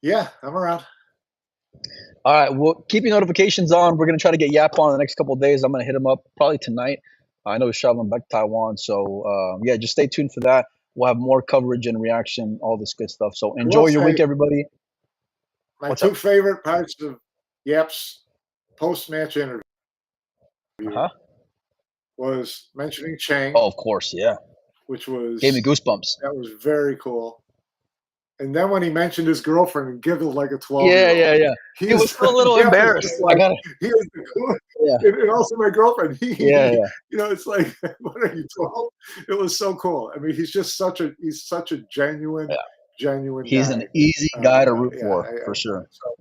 Yeah, I'm around. All right. Well, keep your notifications on. We're going to try to get Yap on in the next couple of days. I'm going to hit him up probably tonight. I know he's traveling back to Taiwan. So, just stay tuned for that. We'll have more coverage and reaction, all this good stuff. So enjoy your week, everybody. My two favorite parts of Yap's post-match interview was mentioning Chang. Oh, of course, yeah. Which gave me goosebumps. That was very cool. And then when he mentioned his girlfriend and giggled like a 12-year-old. Yeah. He was a little embarrassed. He is the coolest. Yeah. And also my girlfriend. It's like, what are you, 12? It was so cool. I mean, he's such a genuine. Genuine. He's an easy guy to root for sure. So,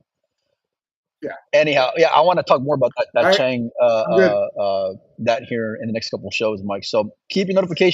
yeah. Anyhow, I want to talk more about that Chang that here in the next couple of shows, Mike. So keep your notifications.